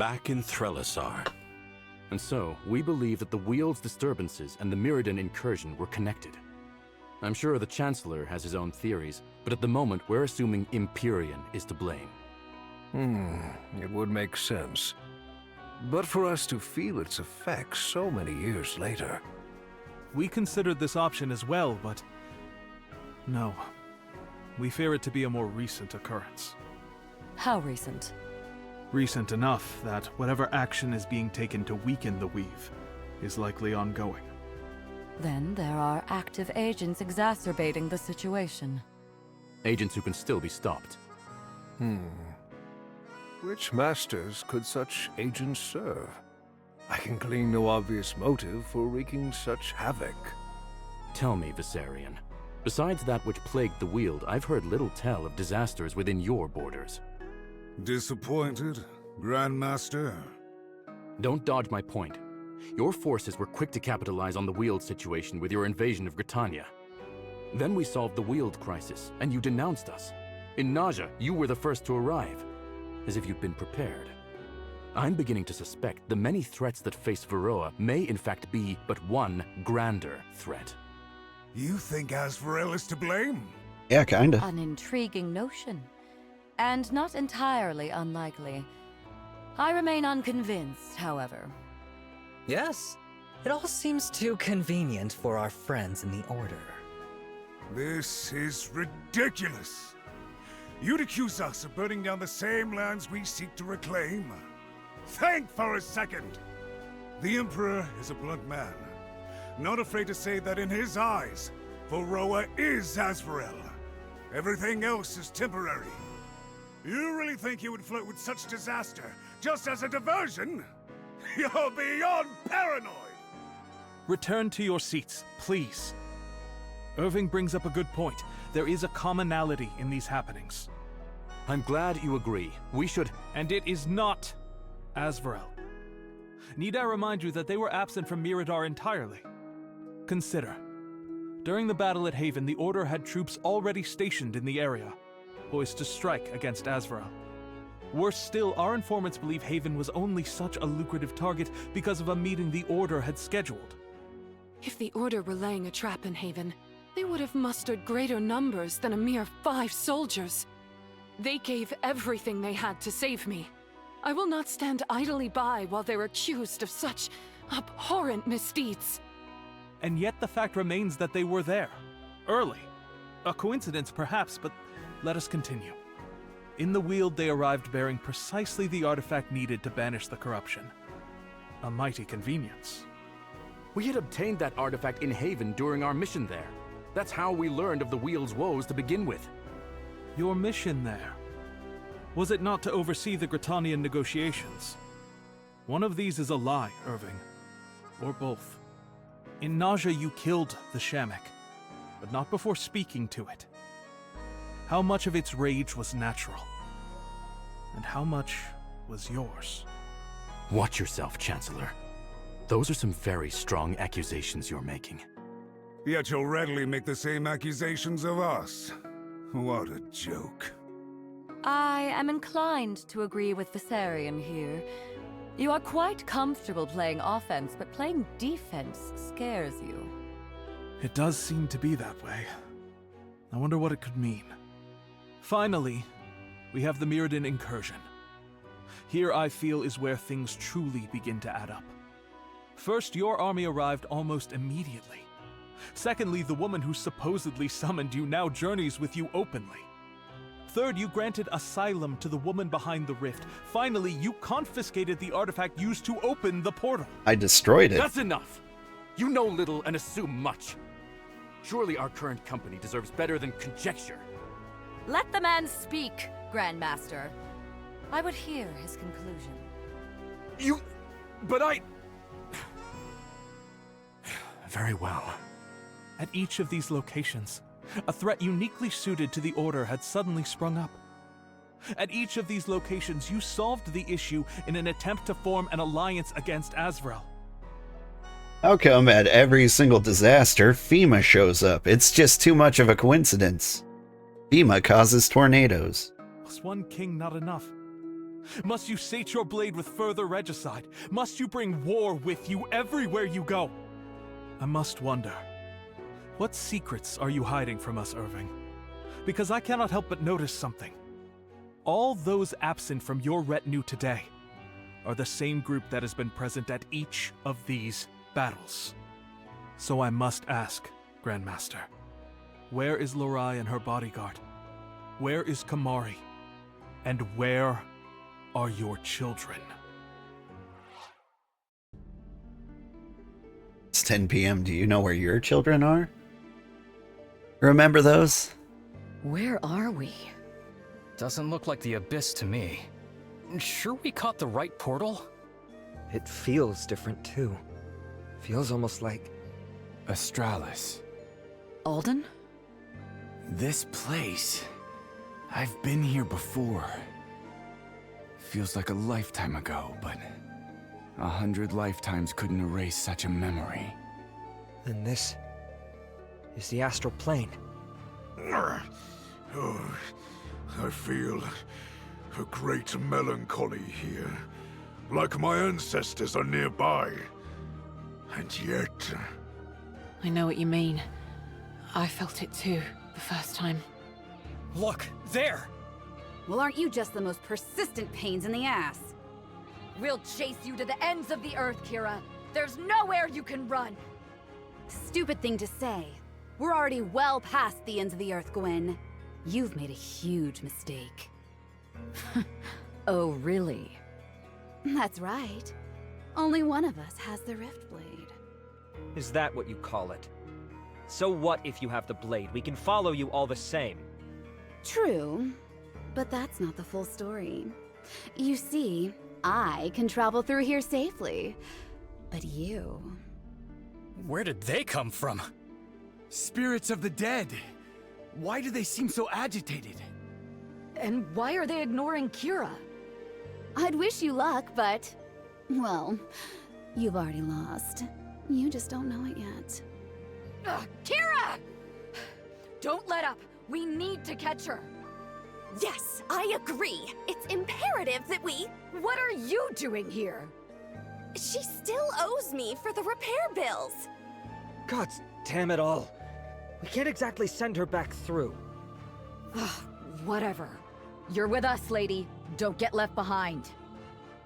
back in Threlisar. And so, we believe that the Wheel's disturbances and the Mirrodin incursion were connected. I'm sure the Chancellor has his own theories, but at the moment we're assuming Empyrean is to blame. It would make sense. But for us to feel its effects so many years later... We considered this option as well, but... no. We fear it to be a more recent occurrence. How recent? Recent enough that whatever action is being taken to weaken the weave is likely ongoing. Then there are active agents exacerbating the situation. Agents who can still be stopped. Which masters could such agents serve? I can glean no obvious motive for wreaking such havoc. Tell me, Viserion. Besides that which plagued the Weald, I've heard little tell of disasters within your borders. Disappointed, Grandmaster? Don't dodge my point. Your forces were quick to capitalize on the Weald situation with your invasion of Britannia. Then we solved the Weald crisis, and you denounced us. In Naja, you were the first to arrive, as if you'd been prepared. I'm beginning to suspect the many threats that face Varroa may in fact be but one grander threat. You think Azrael is to blame? Yeah, kinda. An intriguing notion. And not entirely unlikely. I remain unconvinced, however. Yes, it all seems too convenient for our friends in the Order. This is ridiculous. You'd accuse us of burning down the same lands we seek to reclaim. Think for a second. The Emperor is a blunt man, not afraid to say that in his eyes, Varroa is Azrael. Everything else is temporary. You really think you would flirt with such disaster just as a diversion? You're beyond paranoid! Return to your seats, please. Irving brings up a good point. There is a commonality in these happenings. I'm glad you agree. We should... And it is not Azrael. Need I remind you that they were absent from Miradar entirely? Consider. During the battle at Haven, the Order had troops already stationed in the area, poised to strike against Azrael. Worse still, our informants believe Haven was only such a lucrative target because of a meeting the Order had scheduled. If the Order were laying a trap in Haven, they would have mustered greater numbers than a mere 5 soldiers. They gave everything they had to save me. I will not stand idly by while they're accused of such abhorrent misdeeds. And yet the fact remains that they were there. Early. A coincidence perhaps, but let us continue. In the Weald they arrived bearing precisely the artifact needed to banish the corruption. A mighty convenience. We had obtained that artifact in Haven during our mission there. That's how we learned of the Weald's woes to begin with. Your mission there? Was it not to oversee the Gritanian negotiations? One of these is a lie, Irving. Or both. In Naja you killed the Shamek, but not before speaking to it. How much of its rage was natural? And how much was yours? Watch yourself, Chancellor. Those are some very strong accusations you're making. Yet you'll readily make the same accusations of us. What a joke. I am inclined to agree with Viserion here. You are quite comfortable playing offense, but playing defense scares you. It does seem to be that way. I wonder what it could mean. Finally, we have the Mirrodin incursion. Here I feel is where things truly begin to add up. First, your army arrived almost immediately. Secondly, the woman who supposedly summoned you now journeys with you openly. Third, you granted asylum to the woman behind the rift. Finally, you confiscated the artifact used to open the portal. I destroyed it. That's enough! You know little and assume much. Surely our current company deserves better than conjecture. Let the man speak, Grandmaster. I would hear his conclusion. But I... Very well. At each of these locations, a threat uniquely suited to the Order had suddenly sprung up. At each of these locations, you solved the issue in an attempt to form an alliance against Azrael. How come at every single disaster, FEMA shows up? It's just too much of a coincidence. FEMA causes tornadoes. Was one king not enough? Must you sate your blade with further regicide? Must you bring war with you everywhere you go? I must wonder, what secrets are you hiding from us, Irving? Because I cannot help but notice something. All those absent from your retinue today are the same group that has been present at each of these battles. So I must ask, Grandmaster, where is Lorai and her bodyguard? Where is Kamari? And where are your children? It's 10 p.m. Do you know where your children are? Remember those? Where are we? Doesn't look like the Abyss to me. Sure we caught the right portal? It feels different too. Feels almost like... Astralis. Alden? This place... I've been here before. Feels like a lifetime ago, but 100 lifetimes couldn't erase such a memory. And this is the astral plane. Oh, I feel a great melancholy here, like my ancestors are nearby. And yet... I know what you mean. I felt it too, the first time. Look, there! Well, aren't you just the most persistent pains in the ass? We'll chase you to the ends of the earth, Kira. There's nowhere you can run. Stupid thing to say. We're already well past the ends of the earth, Gwen. You've made a huge mistake. Oh, really? That's right. Only one of us has the Rift Blade. Is that what you call it? So what if you have the blade? We can follow you all the same. True, but that's not the full story. You see, I can travel through here safely, but you... Where did they come from? Spirits of the dead! Why do they seem so agitated? And why are they ignoring Kira? I'd wish you luck, but... well, you've already lost. You just don't know it yet. Kira! Don't let up! We need to catch her! Yes, I agree. It's imperative that we... What are you doing here? She still owes me for the repair bills. God damn it all. We can't exactly send her back through. Whatever. You're with us, lady. Don't get left behind.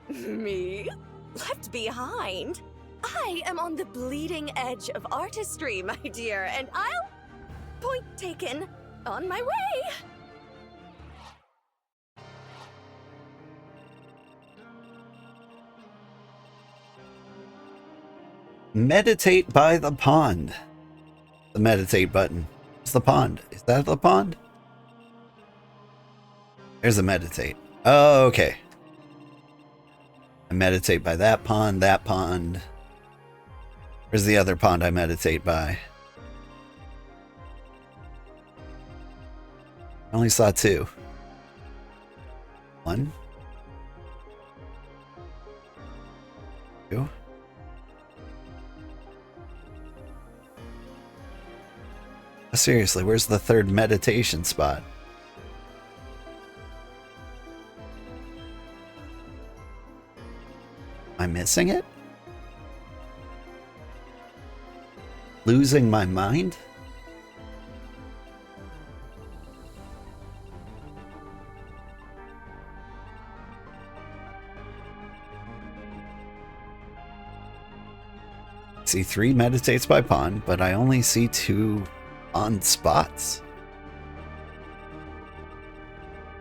Me? Left behind? I am on the bleeding edge of artistry, my dear, and I'll... Point taken. On my way! Meditate by the pond. The meditate button. It's the pond. Is that the pond? There's a meditate. Oh, okay. I meditate by that pond, that pond. Where's the other pond I meditate by? I only saw two. One. Two. Seriously, where's the third meditation spot? Am I missing it? Losing my mind? See 3 meditates by pond, but I only see 2 on spots.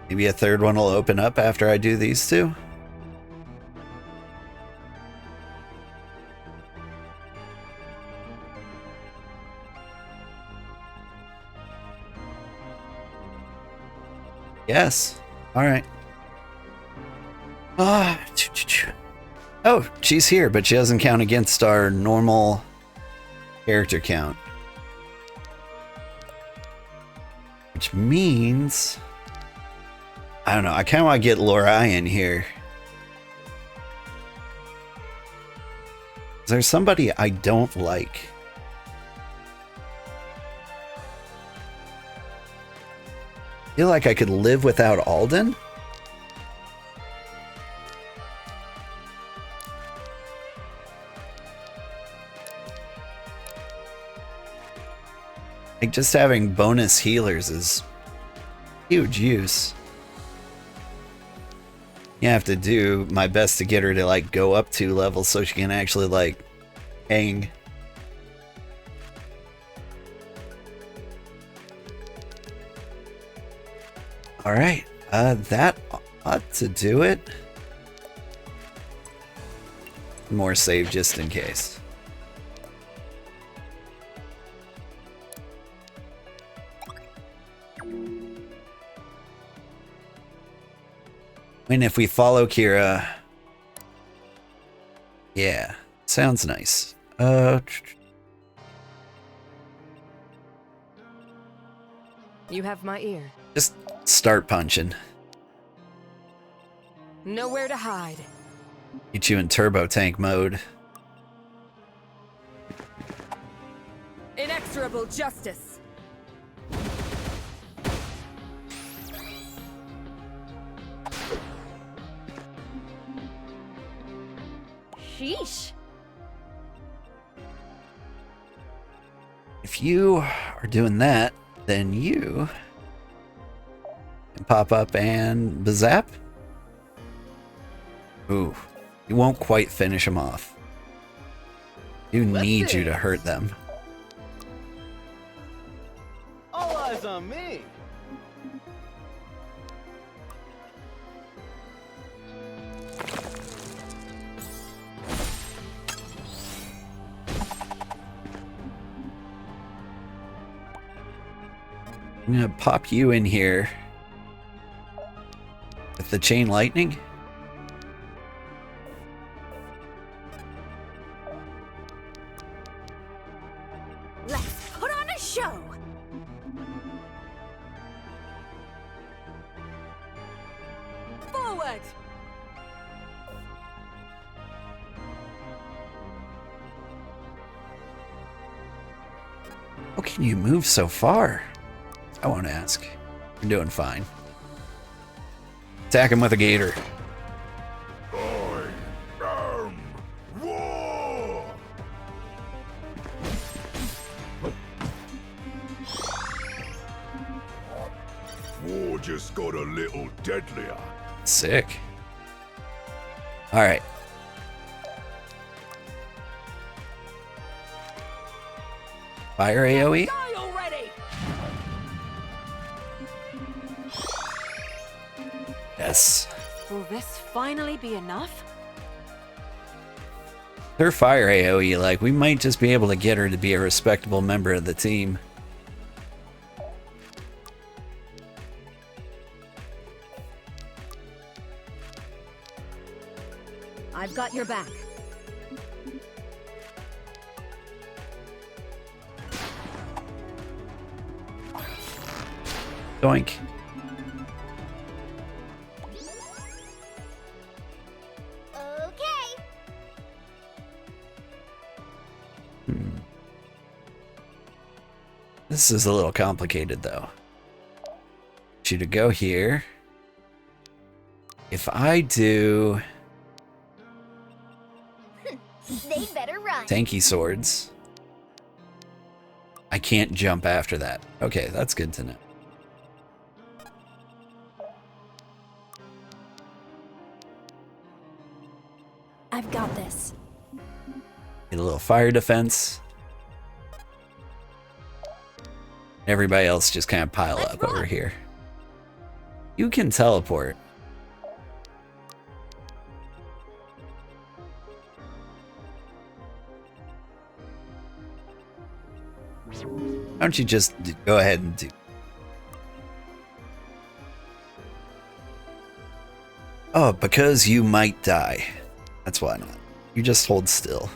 Maybe a third one will open up after I do these 2. Yes. All right. Oh, she's here, but she doesn't count against our normal character count. Which means... I don't know, I kind of want to get Lorai in here. Is there somebody I don't like? I feel like I could live without Alden? Like, just having bonus healers is huge use. You have to do my best to get her to, like, go up 2 levels so she can actually, like, hang. Alright, that ought to do it. More save just in case. And if we follow Kira... Yeah, sounds nice. You have my ear. Just start punching. Nowhere to hide. Get you in turbo tank mode. Inexorable justice. Sheesh. If you are doing that, then you can pop up and bazap. Ooh, you won't quite finish them off. You need you to hurt them. All eyes on me. I'm gonna pop you in here with the chain lightning. Let's put on a show. Forward. How can you move so far? I won't ask. You're doing fine. Attack him with a gator. War! War just got a little deadlier. Sick. Alright. Fire AoE? Yes. Will this finally be enough? Her fire AoE, like, we might just be able to get her to be a respectable member of the team. I've got your back. Doink. This is a little complicated, though. Want you to go here. If I do They better run. tanky swords, I can't jump after that. Okay, that's good to know. I've got this. Get a little fire defense. Everybody else just kind of pile up over here. You can teleport. Why don't you just go ahead and do... Oh, because you might die. That's why not. You just hold still.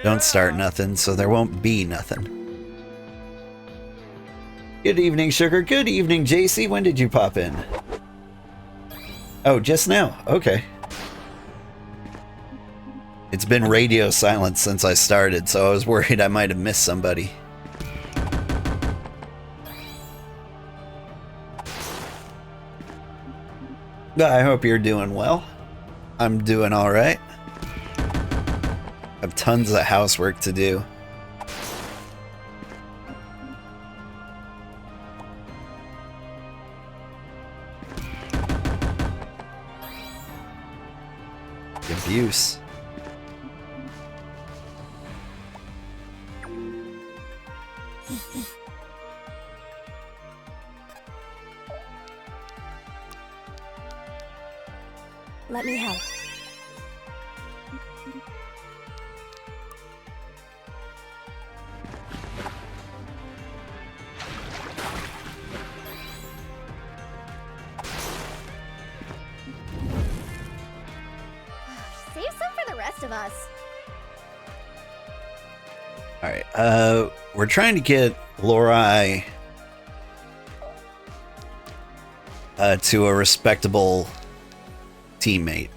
Don't start nothing, so there won't be nothing. Good evening, Sugar. Good evening, JC. When did you pop in? Oh, just now. Okay. It's been radio silence since I started, so I was worried I might have missed somebody. I hope you're doing well. I'm doing all right. I have tons of housework to do. abuse. Let me help. Save some for the rest of us. Alright, we're trying to get Lori to a respectable teammate.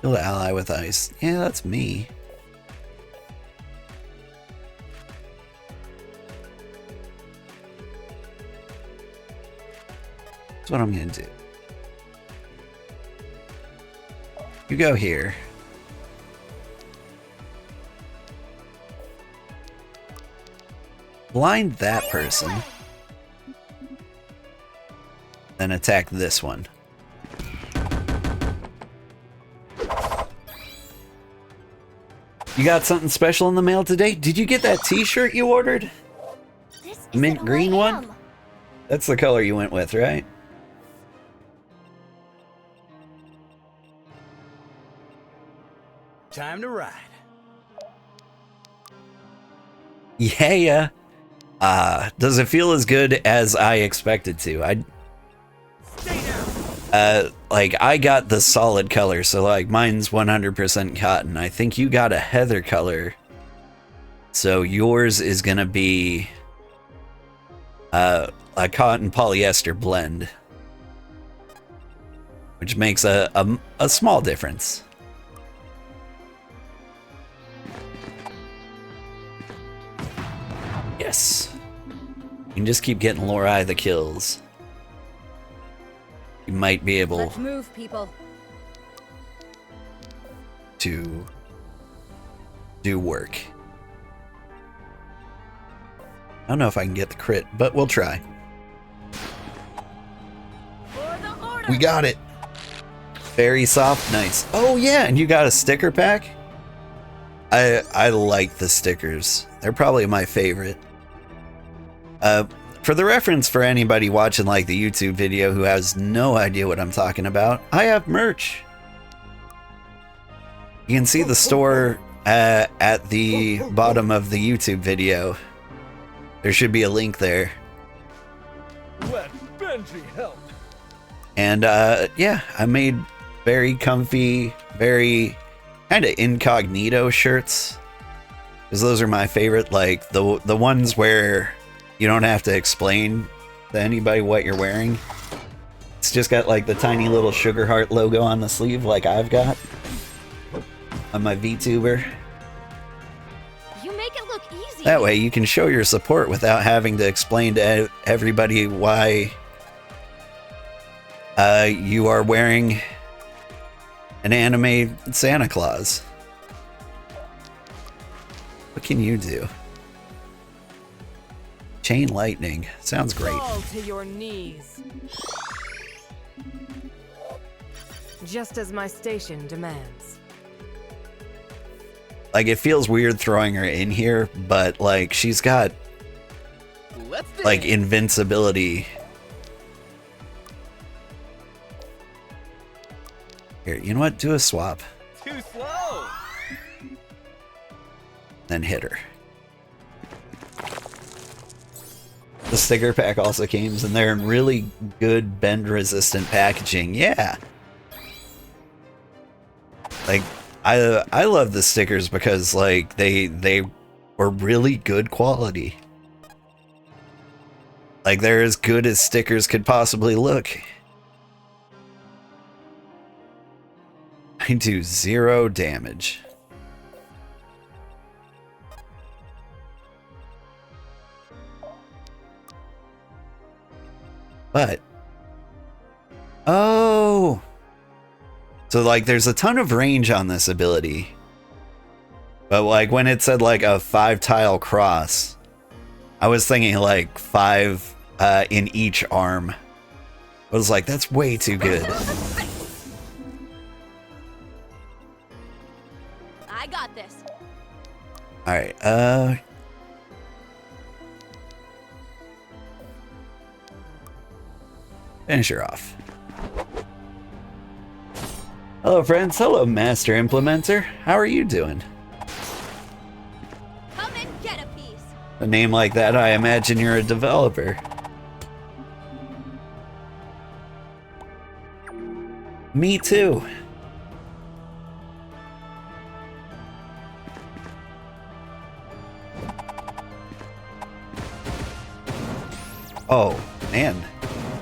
Build an ally with ice. Yeah, that's me. That's what I'm gonna do. You go here. Blind that person. Then attack this one. You got something special in the mail today? Did you get that t-shirt you ordered? Mint green one? That's the color you went with, right? Time to ride. Yeah. Does it feel as good as I expected to? Like, I got the solid color, so like mine's 100% cotton. I think you got a heather color, so yours is gonna be a cotton polyester blend, which makes a small difference. Yes. You can just keep getting Lori the kills. You might be able Let's move, people. to do work. I don't know if I can get the crit, but we'll try. We got it. Very soft, nice. Oh yeah, and you got a sticker pack? I like the stickers. They're probably my favorite. For the reference for anybody watching like the YouTube video who has no idea what I'm talking about, I have merch. You can see the store at the bottom of the YouTube video. There should be a link there. Let Benji help. And yeah, I made very comfy, very kind of incognito shirts. Because those are my favorite, like the ones where you don't have to explain to anybody what you're wearing. It's just got like the tiny little Sugarheart logo on the sleeve like I've got on my VTuber. You make it look easy. That way you can show your support without having to explain to everybody why you are wearing an anime Santa Claus. What can you do? Chain lightning. Sounds great. Fall to your knees. Just as my station demands. Like, it feels weird throwing her in here, but like she's got like invincibility. Here, you know what? Do a swap. Too slow. Then hit her. The sticker pack also came, and they're in really good bend-resistant packaging. Yeah. Like, I love the stickers because like they were really good quality. Like, they're as good as stickers could possibly look. I do 0 damage. But, oh, so like there's a ton of range on this ability, but like when it said like a 5-tile cross, I was thinking like 5 in each arm. I was like, that's way too good. Alright, finish her off. Hello, friends. Hello, Master Implementer. How are you doing? Come and get a piece. A name like that, I imagine you're a developer. Me too. Oh, man.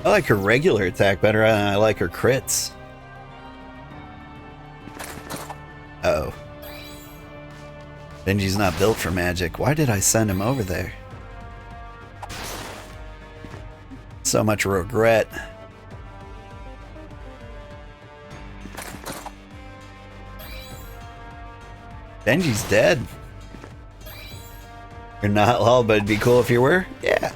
I like her regular attack better than I like her crits. Uh-oh. Benji's not built for magic. Why did I send him over there? So much regret. Benji's dead. You're not lol, but it'd be cool if you were? Yeah.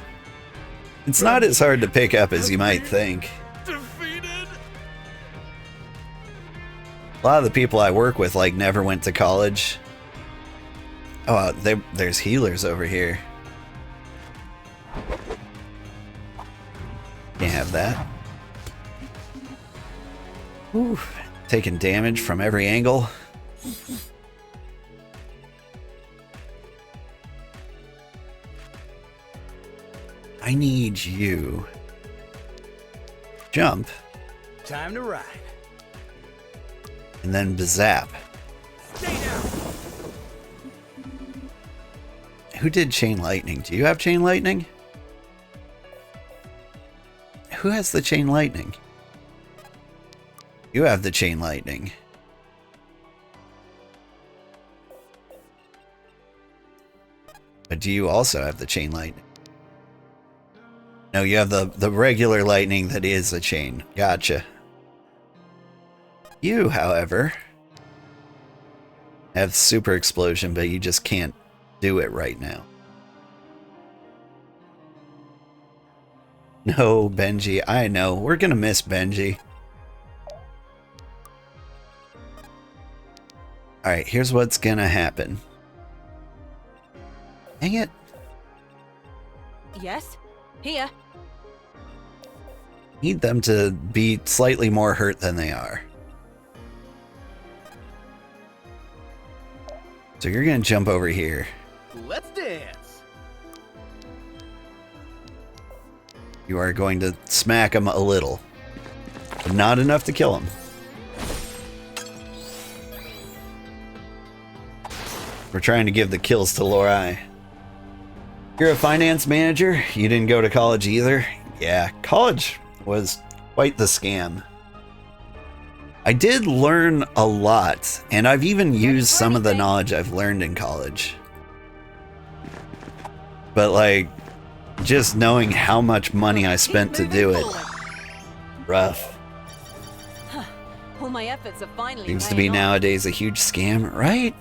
It's not as hard to pick up as you might think. A lot of the people I work with, like, never went to college. Oh, there's healers over here. Can't have that. Ooh, taking damage from every angle. I need you. Jump. Time to ride. And then bazap. Stay down. Who did chain lightning? Do you have chain lightning? Who has the chain lightning? You have the chain lightning. But do you also have the chain lightning? No, you have the regular lightning that is a chain. Gotcha. You, however, have super explosion, but you just can't do it right now. No, Benji, I know. We're gonna miss Benji. Alright, here's what's gonna happen. Dang it. Yes? Here. Need them to be slightly more hurt than they are. So you're gonna jump over here. Let's dance. You are going to smack him a little, but not enough to kill him. We're trying to give the kills to Lorai. You're a finance manager? You didn't go to college either? Yeah, college was quite the scam. I did learn a lot, and I've even used some of the knowledge I've learned in college. But like, just knowing how much money I spent to do it, rough. All my efforts are finally Seems to be nowadays a huge scam, right?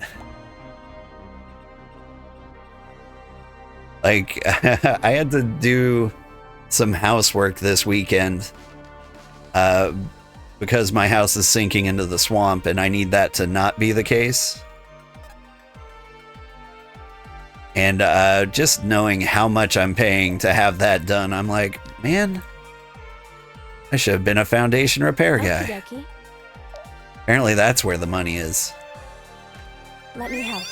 Like, I had to do some housework this weekend because my house is sinking into the swamp and I need that to not be the case. And just knowing how much I'm paying to have that done, I'm like, man, I should have been a foundation repair guy. Apparently that's where the money is. Let me help.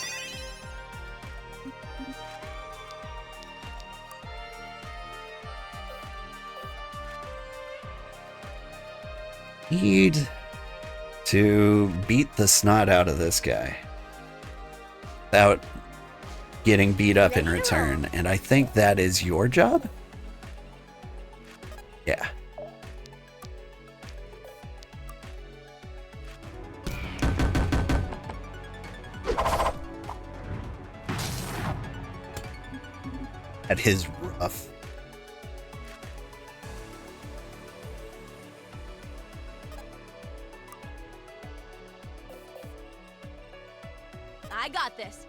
Need to beat the snot out of this guy without getting beat up in return, and I think that is your job? Yeah. That is rough. I got this.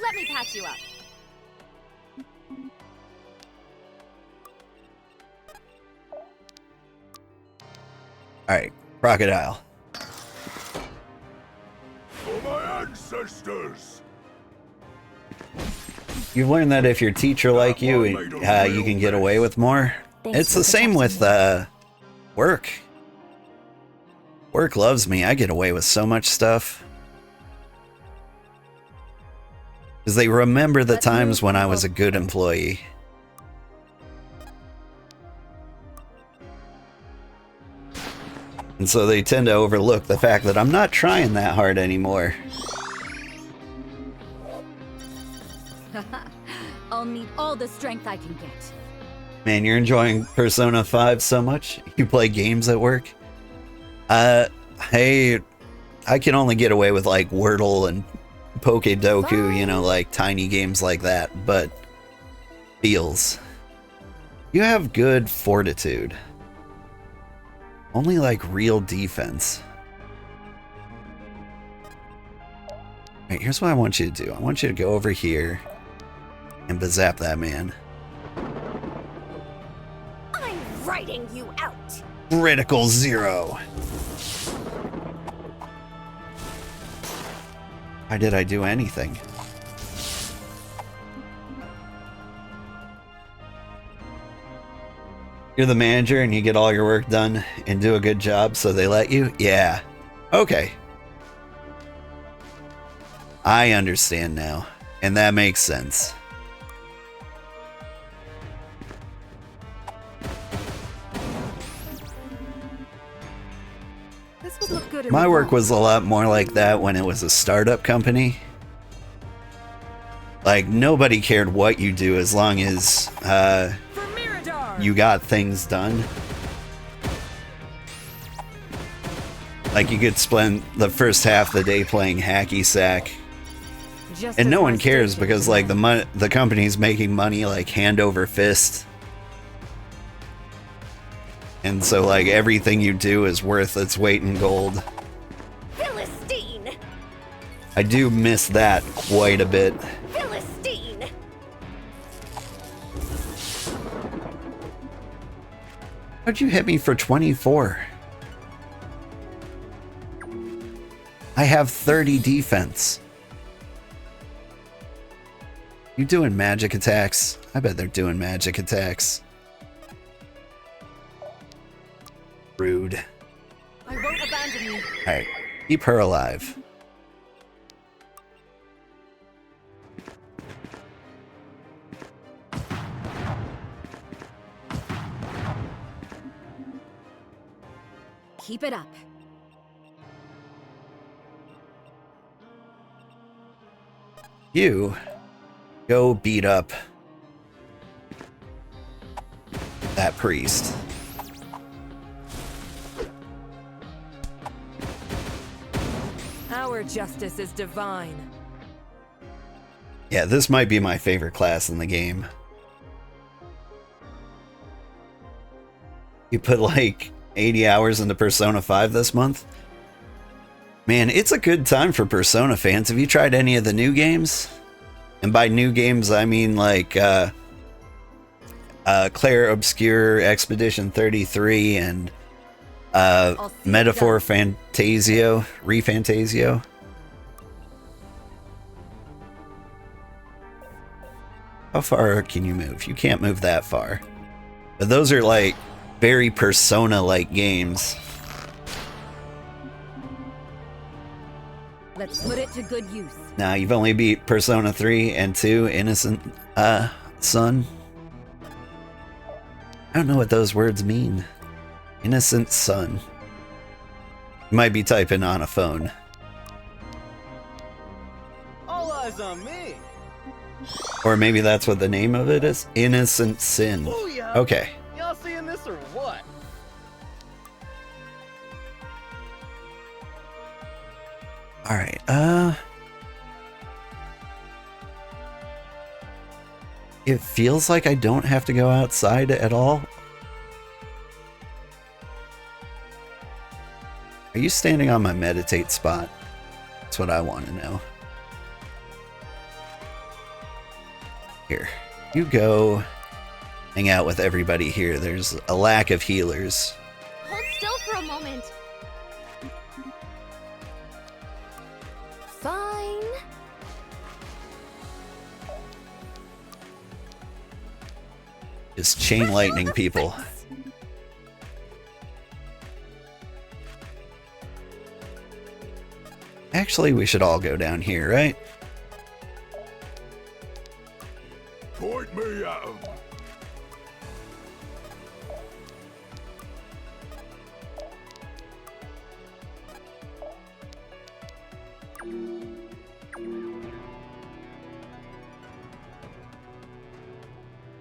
Let me patch you up. Alright, crocodile. For my ancestors! ancestors. You've learned that if your teacher like you, you can get away with more. It's the same with work. Work loves me. I get away with so much stuff. Because they remember the times when I was a good employee. And so they tend to overlook the fact that I'm not trying that hard anymore. I'll need all the strength I can get. Man, you're enjoying Persona 5 so much? You play games at work? Hey, I can only get away with like Wordle and Pokedoku, you know, like tiny games like that, but feels. You have good fortitude. Only like real defense. Alright, here's what I want you to do. I want you to go over here and bazap that man. I'm writing you out. Critical 0. Why did I do anything? You're the manager and you get all your work done and do a good job, so they let you? Yeah. Okay. I understand now, and that makes sense. This would look good in My the work fall. was a lot more like that when it was a startup company. Like, nobody cared what you do as long as you got things done. Like, you could spend the first half of the day playing hacky sack. And no one cares because, like, the company's making money, like, hand over fist. And so, like, everything you do is worth its weight in gold. Philistine! I do miss that quite a bit. Philistine! How'd you hit me for 24? I have 30 defense. You doing magic attacks? I bet they're doing magic attacks. Rude. I won't abandon you. Alright, keep her alive. Keep it up. You go beat up that priest. Our justice is divine. Yeah, this might be my favorite class in the game. You put like 80 hours into Persona 5 this month? Man, it's a good time for Persona fans. Have you tried any of the new games? And by new games, I mean like Claire Obscure, Expedition 33, and Metaphor Fantasio, Refantasio. How far can you move? You can't move that far. But those are like very Persona-like games. Let's put it to good use. Now, you've only beat Persona 3 and 2, Innocent Son. I don't know what those words mean. Innocent Son. You might be typing on a phone. All eyes on me. Or maybe that's what the name of it is? Innocent Sin. Booyah. Okay. Y'all seeing this or what? Alright, it feels like I don't have to go outside at all. Are you standing on my meditate spot? That's what I want to know. Here, you go hang out with everybody here. There's a lack of healers. Hold still for a moment. Fine. fine. Just chain lightning people. Actually, we should all go down here, right? Point me at 'em.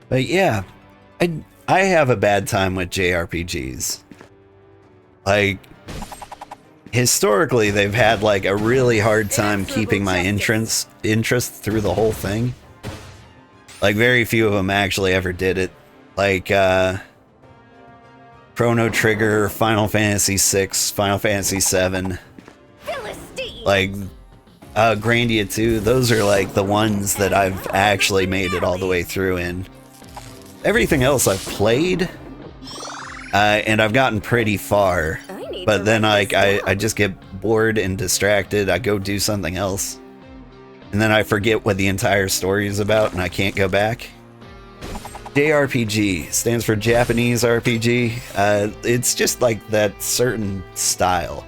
But yeah, I have a bad time with JRPGs. Like, historically, they've had like a really hard time keeping my interest through the whole thing. Like, very few of them actually ever did it. Like, Chrono Trigger, Final Fantasy VI, Final Fantasy VII, like, Grandia 2, those are like the ones that I've actually made it all the way through in. Everything else I've played, and I've gotten pretty far, but then like I just get bored and distracted, I go do something else, and then I forget what the entire story is about and I can't go back. JRPG stands for Japanese RPG. It's just like that certain style.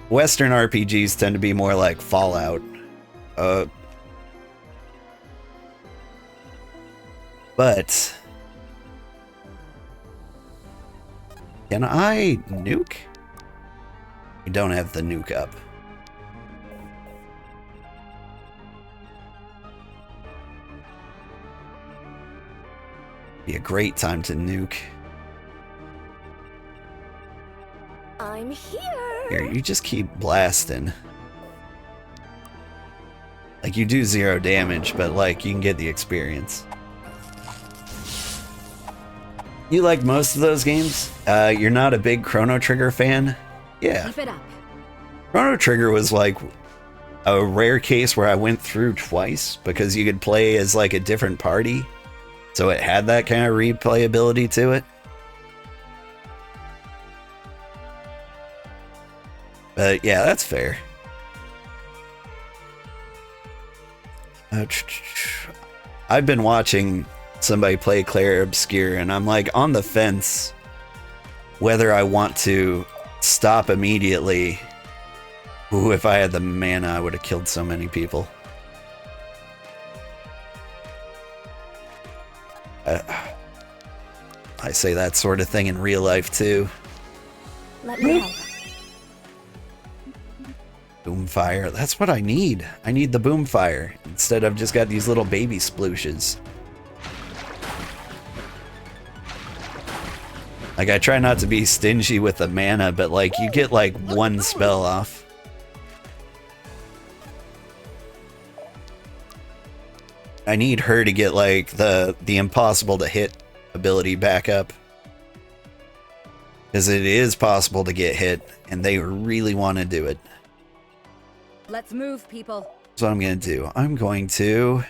Western RPGs tend to be more like Fallout. But can I nuke? We don't have the nuke up. Be a great time to nuke. I'm here. Here, you just keep blasting. Like, you do 0 damage, but like you can get the experience. You like most of those games? You're not a big Chrono Trigger fan? Yeah. Keep it up. Chrono Trigger was like a rare case where I went through twice because you could play as like a different party. So it had that kind of replayability to it. But yeah, that's fair. I've been watching somebody play Claire Obscure, and I'm like on the fence whether I want to stop immediately. Ooh, if I had the mana, I would have killed so many people. I say that sort of thing in real life too. Let me help. Boomfire, that's what I need. I need the boomfire. Instead, I've just got these little baby splooshes. Like, I try not to be stingy with the mana, but like, you get like 1 spell off. I need her to get like the impossible to hit ability back up. Because it is possible to get hit, and they really want to do it. Let's move, people. That's what I'm going to do. I'm going to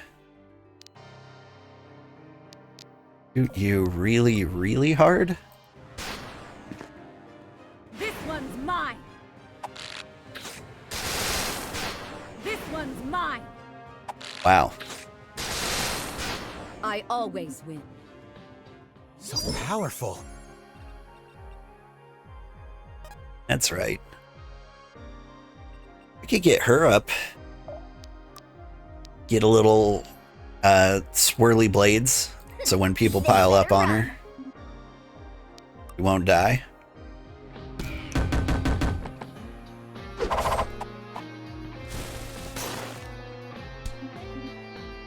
shoot you really, really hard. This one's mine. This one's mine. Wow. I always win. So powerful. That's right. I could get her up. Get a little swirly blades, so when people pile up on her, you won't die.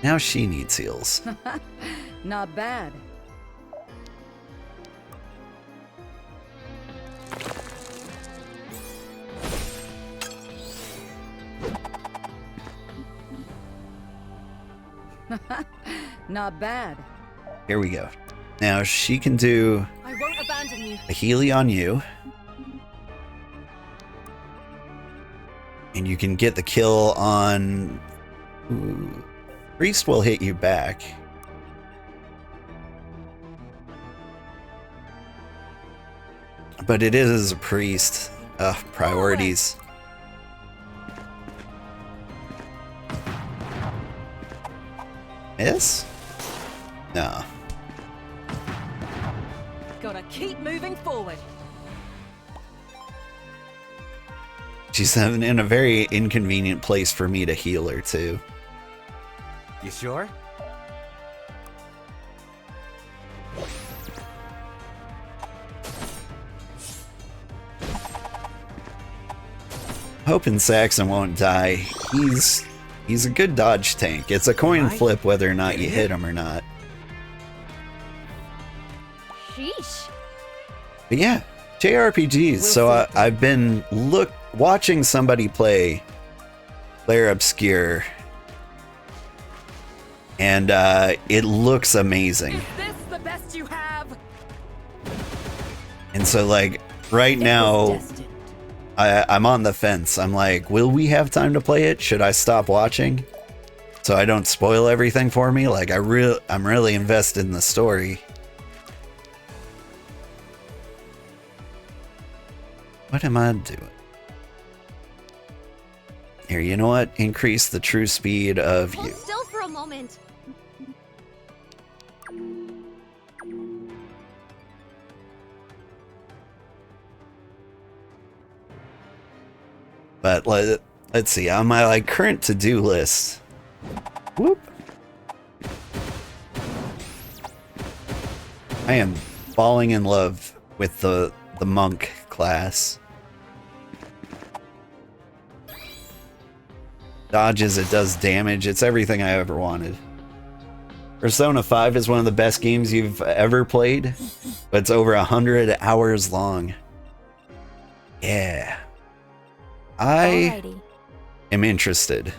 Now she needs heals. Not bad. Not bad. Here we go. Now she can do I won't abandon you. a Healy on you. And you can get the kill on... Ooh. Priest will hit you back. But it is a priest. Priorities. Miss? No. Gotta keep moving forward. She's in a very inconvenient place for me to heal her, too. You sure? Hoping Saxon won't die. He's a good dodge tank. It's a coin flip whether or not you hit him or not. Sheesh. But yeah, JRPGs. So I've been watching somebody play Claire Obscure, and it looks amazing. Is this the best you have? And so like right now, I'm on the fence. I'm like, will we have time to play it? Should I stop watching so I don't spoil everything for me? Like I'm really invested in the story. What am I doing? Here, you know what? Increase the true speed of you. Hold still for a moment. But let's see, on my like current to-do list. Whoop. I am falling in love with the monk class. Dodges, it does damage, it's everything I ever wanted. Persona 5 is one of the best games you've ever played, but it's over 100 hours long. Yeah. I am interested.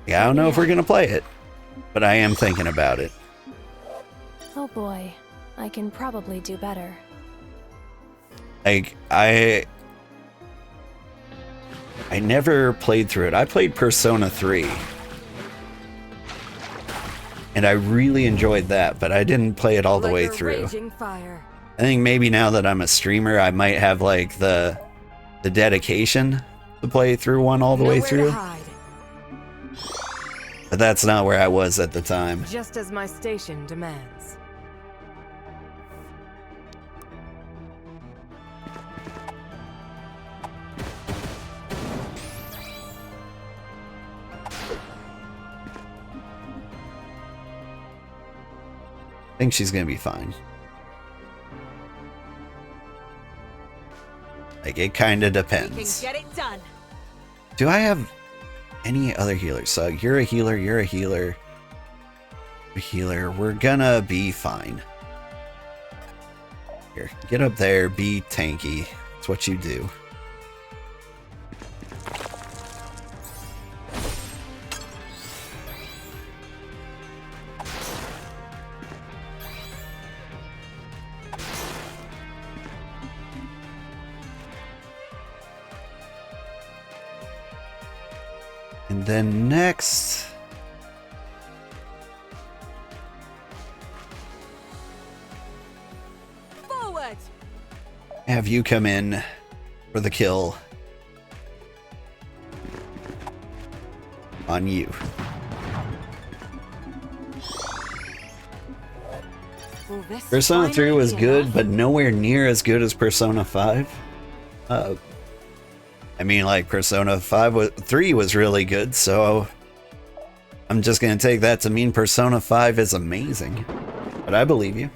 Yeah, I don't know if we're gonna play it, but I am thinking about it. Oh boy, I can probably do better. Like, I never played through it. I played Persona 3. And I really enjoyed that, but I didn't play it all the way through. Fire. I think maybe now that I'm a streamer, I might have like the dedication to play through one all the way through. But that's not where I was at the time. Just as my station demands. I think she's gonna be fine. Like, it kind of depends. Get it done. Do I have any other healers? So you're a healer, you're a healer. A healer. We're gonna be fine. Here, get up there, be tanky. That's what you do. And then next, Forward. have you come in for the kill on you. Persona 3 was good, but nowhere near as good as Persona 5. I mean, like, Persona 3 was really good, so I'm just gonna take that to mean Persona 5 is amazing. But I believe you.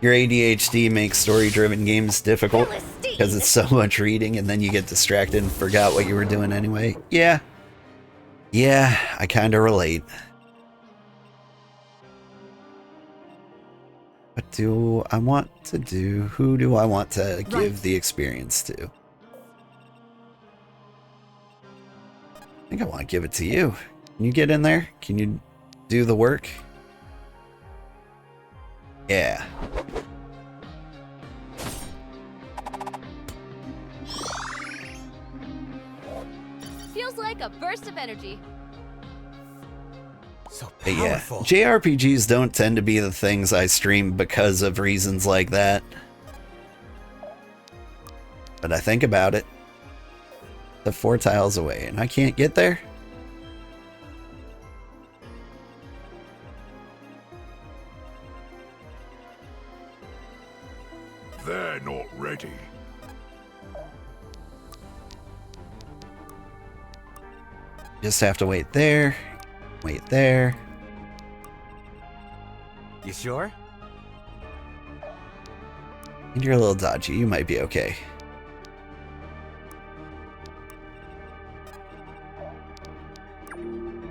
Your ADHD makes story-driven games difficult because it's so much reading and then you get distracted and forgot what you were doing anyway. Yeah. Yeah, I kind of relate. What do I want to do? Who do I want to give the experience to? I think I want to give it to you. Can you get in there? Can you do the work? Yeah. Feels like a burst of energy. So But yeah, powerful. JRPGs don't tend to be the things I stream because of reasons like that. But I think about it. the 4 tiles away, and I can't get there? They're not ready. Just have to wait there. Wait there. You sure? And you're a little dodgy. You might be okay.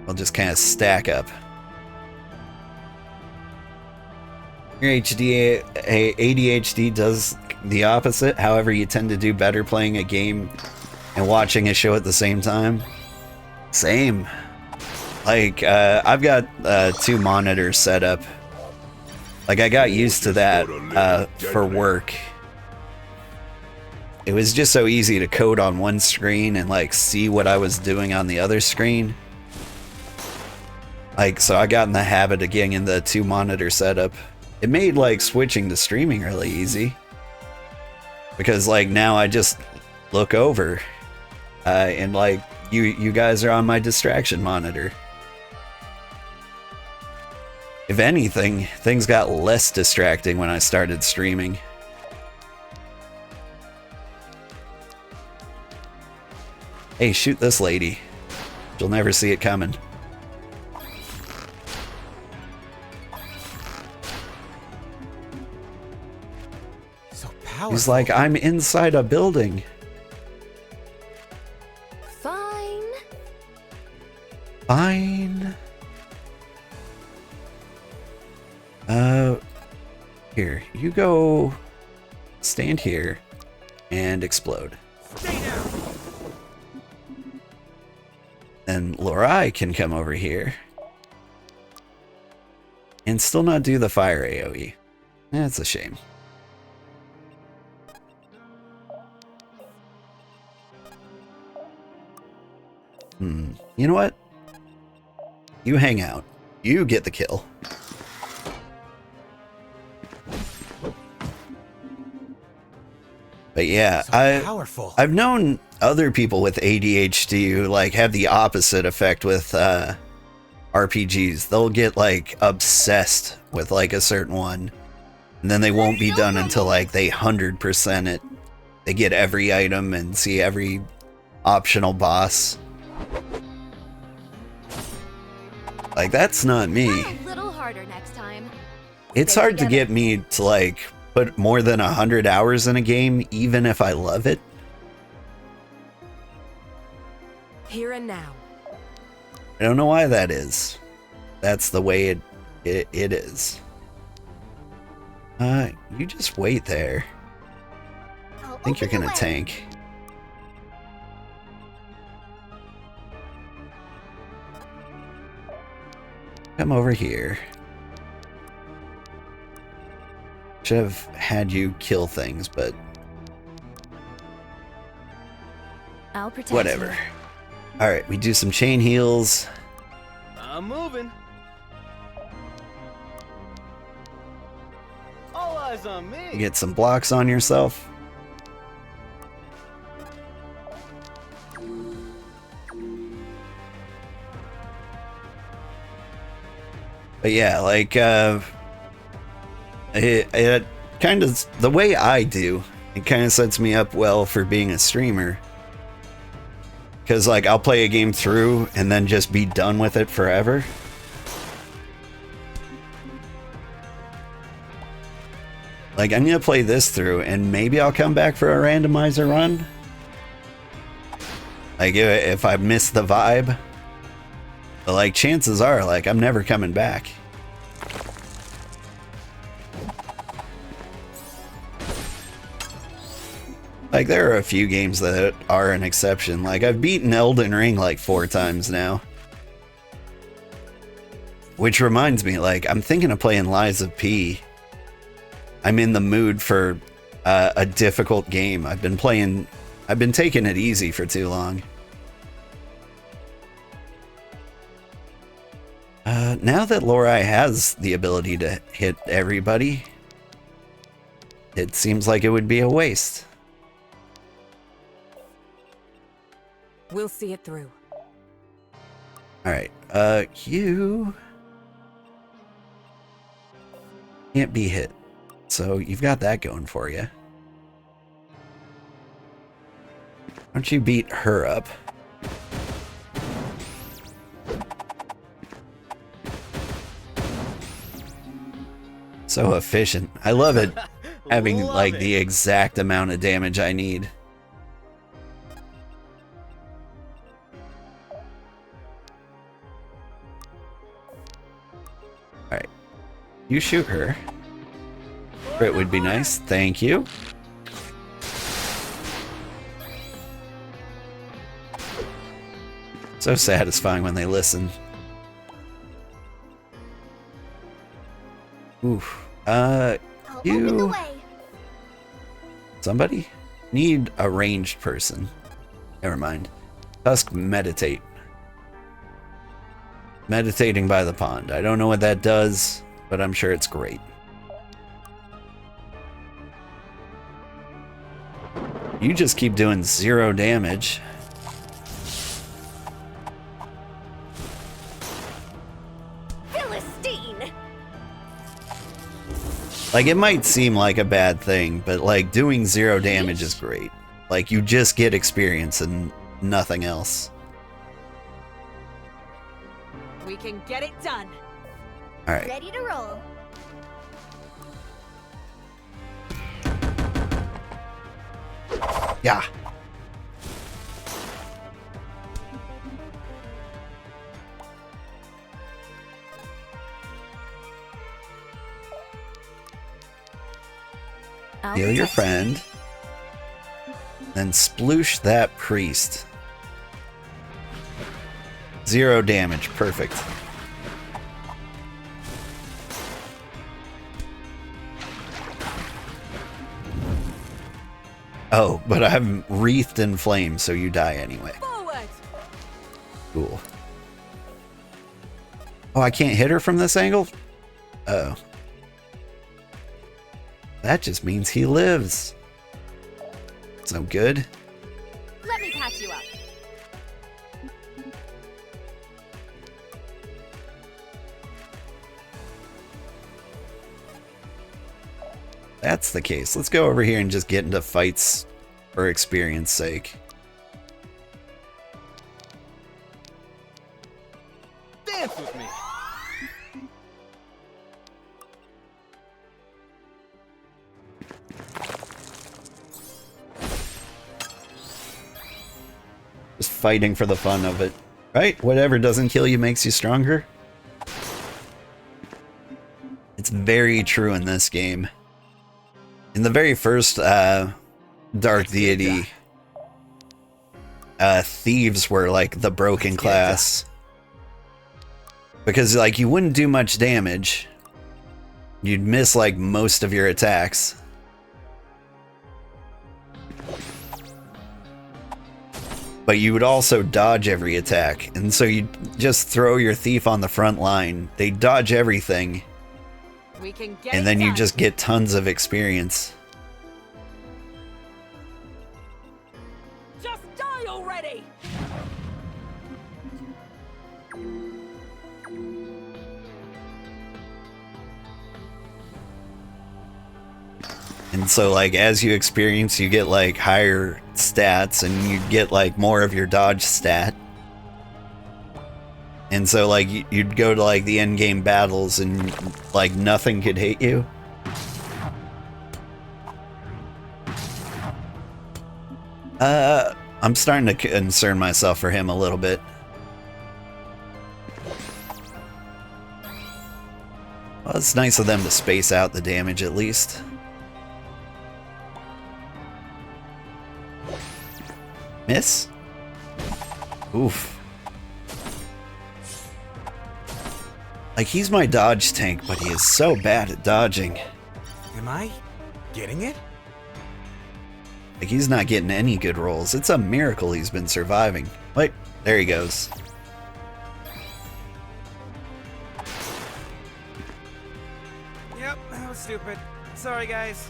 I'll just kind of stack up. Your ADHD does the opposite. However, you tend to do better playing a game and watching a show at the same time. Same. Like, I've got 2 monitors set up. Like, I got used to that for work. It was just so easy to code on one screen and, like, see what I was doing on the other screen. Like, so I got in the habit of getting in the 2 monitor setup. It made, like, switching to streaming really easy. Because, like, now I just look over. And, like, you guys are on my distraction monitor. If anything, things got less distracting when I started streaming. Hey, shoot this lady. She'll never see it coming. He's like, I'm inside a building. Fine. Fine. Here, you go stand here and explode. Then Lorai can come over here and still not do the fire AoE. That's a shame. You know what? You hang out. You get the kill. But yeah, I've known other people with ADHD who like have the opposite effect with RPGs. They'll get like obsessed with like a certain one, and then they won't be done until like they 100% it. They get every item and see every optional boss. Like, that's not me. A little harder next time. It's hard to get me to like put more than 100 hours in a game, even if I love it. Here and now. I don't know why that is. That's the way it is. You just wait there. I think you're gonna tank. Come over here. Should have had you kill things, but I'll protect whatever. you. All right, we do some chain heals. I'm moving. All eyes on me. Get some blocks on yourself. But yeah, like, it kind of, the way I do, it kind of sets me up well for being a streamer. Because, like, I'll play a game through and then just be done with it forever. Like, I'm gonna play this through and maybe I'll come back for a randomizer run. Like, if I miss the vibe. But, like, chances are, like, I'm never coming back. Like, there are a few games that are an exception. Like, I've beaten Elden Ring, like, 4 times now. Which reminds me, like, I'm thinking of playing Lies of P. I'm in the mood for a difficult game. I've been taking it easy for too long. Now that Lorai has the ability to hit everybody, it seems like it would be a waste. We'll see it through. Alright, you can't be hit. So you've got that going for you. Why don't you beat her up? So efficient. I love it. Having like the exact amount of damage I need. Alright. You shoot her. Crit would be nice. Thank you. So satisfying when they listen. Oof. You... Somebody? Need a ranged person. Never mind. Tusk meditate. Meditating by the pond. I don't know what that does, but I'm sure it's great. You just keep doing 0 damage. Philistine! Like, it might seem like a bad thing, but like doing 0 damage is great. Like, you just get experience and nothing else. We can get it done. Alright. Ready to roll. Yeah. Heal your friend. Then sploosh that priest. 0 damage. Perfect. Oh, but I'm wreathed in flames, so you die anyway. Cool. Oh, I can't hit her from this angle? Oh. That just means he lives. That's no good. Let me patch you up. That's the case. Let's go over here and just get into fights for experience sake. Dance with me. Just fighting for the fun of it. Right? Whatever doesn't kill you makes you stronger. It's very true in this game. In the very first Dark Deity, thieves were like the broken class. Because like you wouldn't do much damage. You'd miss like most of your attacks. But you would also dodge every attack. And so you'd just throw your thief on the front line. They dodge everything. We can get And then you just get tons of experience. Just die already. And so like as you experience, you get like higher stats and you get like more of your dodge stat. And so like you'd go to like the end game battles and like nothing could hit you. I'm starting to concern myself for him a little bit. Well, it's nice of them to space out the damage at least. Miss? Oof. Like, he's my dodge tank, but he is so bad at dodging. Am I getting it? Like, he's not getting any good rolls. It's a miracle he's been surviving. Wait, there he goes. Yep, that was stupid. Sorry, guys.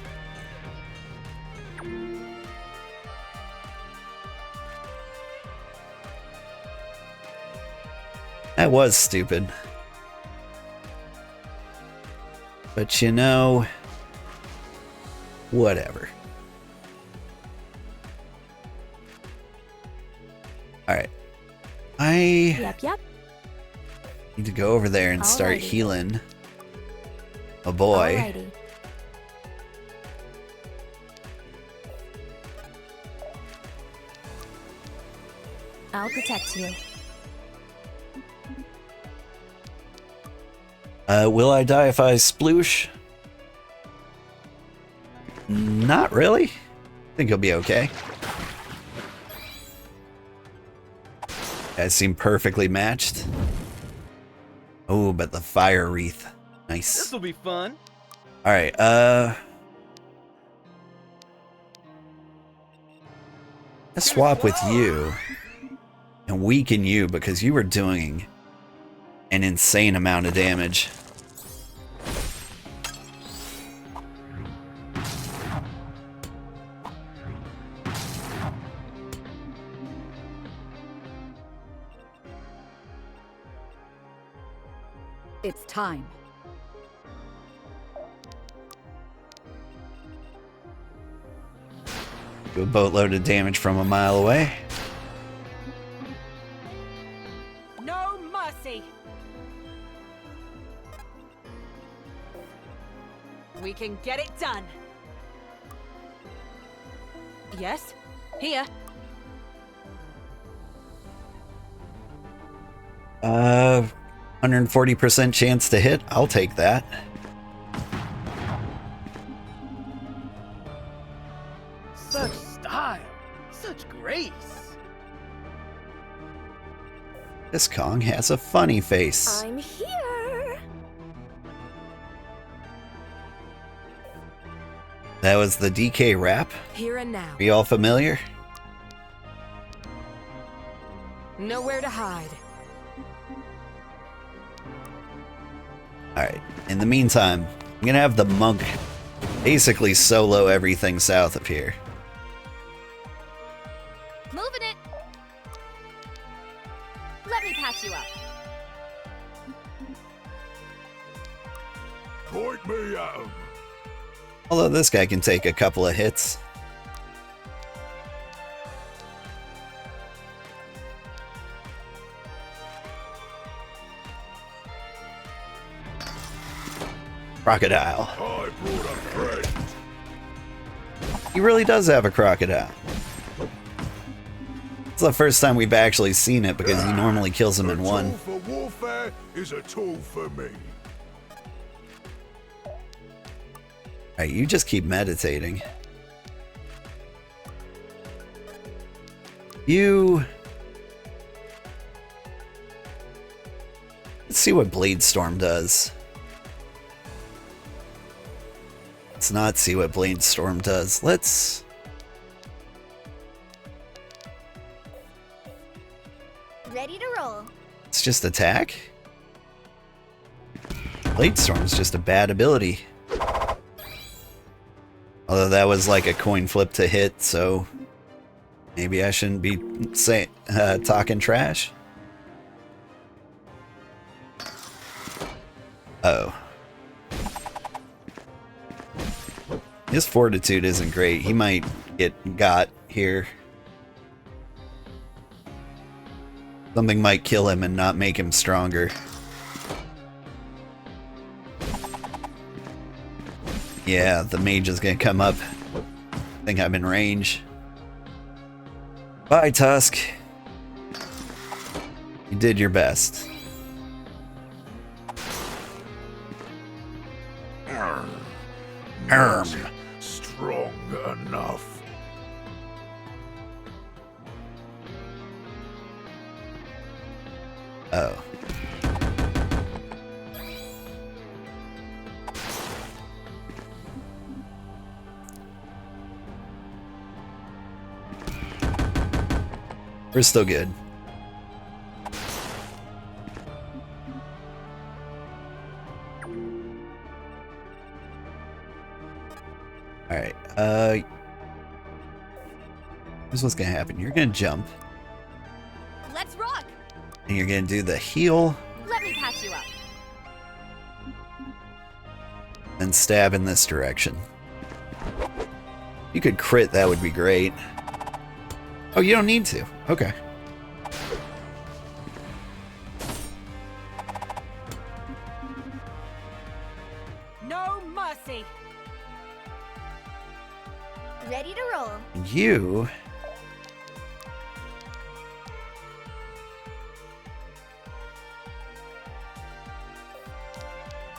That was stupid. But you know, whatever. Alright. Yep. Need to go over there and start Alrighty. healing. Oh boy. Alrighty. I'll protect you. Will I die if I sploosh? Not really. I think he'll be okay. Guys seem perfectly matched. Oh, but the fire wreath. Nice. This'll be fun. Alright, let's swap with you and weaken you because you were doing an insane amount of damage. It's time. Do a boatload of damage from a mile away. No mercy. We can get it done. Yes? Here. 140% chance to hit. I'll take that. Such style. Such grace. This Kong has a funny face. I'm here. That was the DK rap. Here and now. Are you all familiar? Nowhere to hide. Alright, in the meantime, I'm gonna have the monk basically solo everything south of here. Moving it. Let me patch you up. Point me at 'em. Although this guy can take a couple of hits. Crocodile. I brought a friend. He really does have a crocodile. It's the first time we've actually seen it because he normally kills him in one. A tool for warfare is a tool for me. Alright, you just keep meditating. You... Let's see what Blade Storm does. Let's not see what Blade Storm does. Let's... Ready to roll. Let's just attack. Blade Storm's just a bad ability. Although that was like a coin flip to hit, so maybe I shouldn't be talking trash. Oh. His fortitude isn't great. He might get got here. Something might kill him and not make him stronger. Yeah, the mage is gonna come up. I think I'm in range. Bye, Tusk. You did your best. Not strong enough. Oh. We're still good. Alright, here's what's gonna happen. You're gonna jump. Let's rock. And you're gonna do the heal. Let me patch you up. And stab in this direction. You could crit, that would be great. Oh, you don't need to. Okay. No mercy. Ready to roll. You...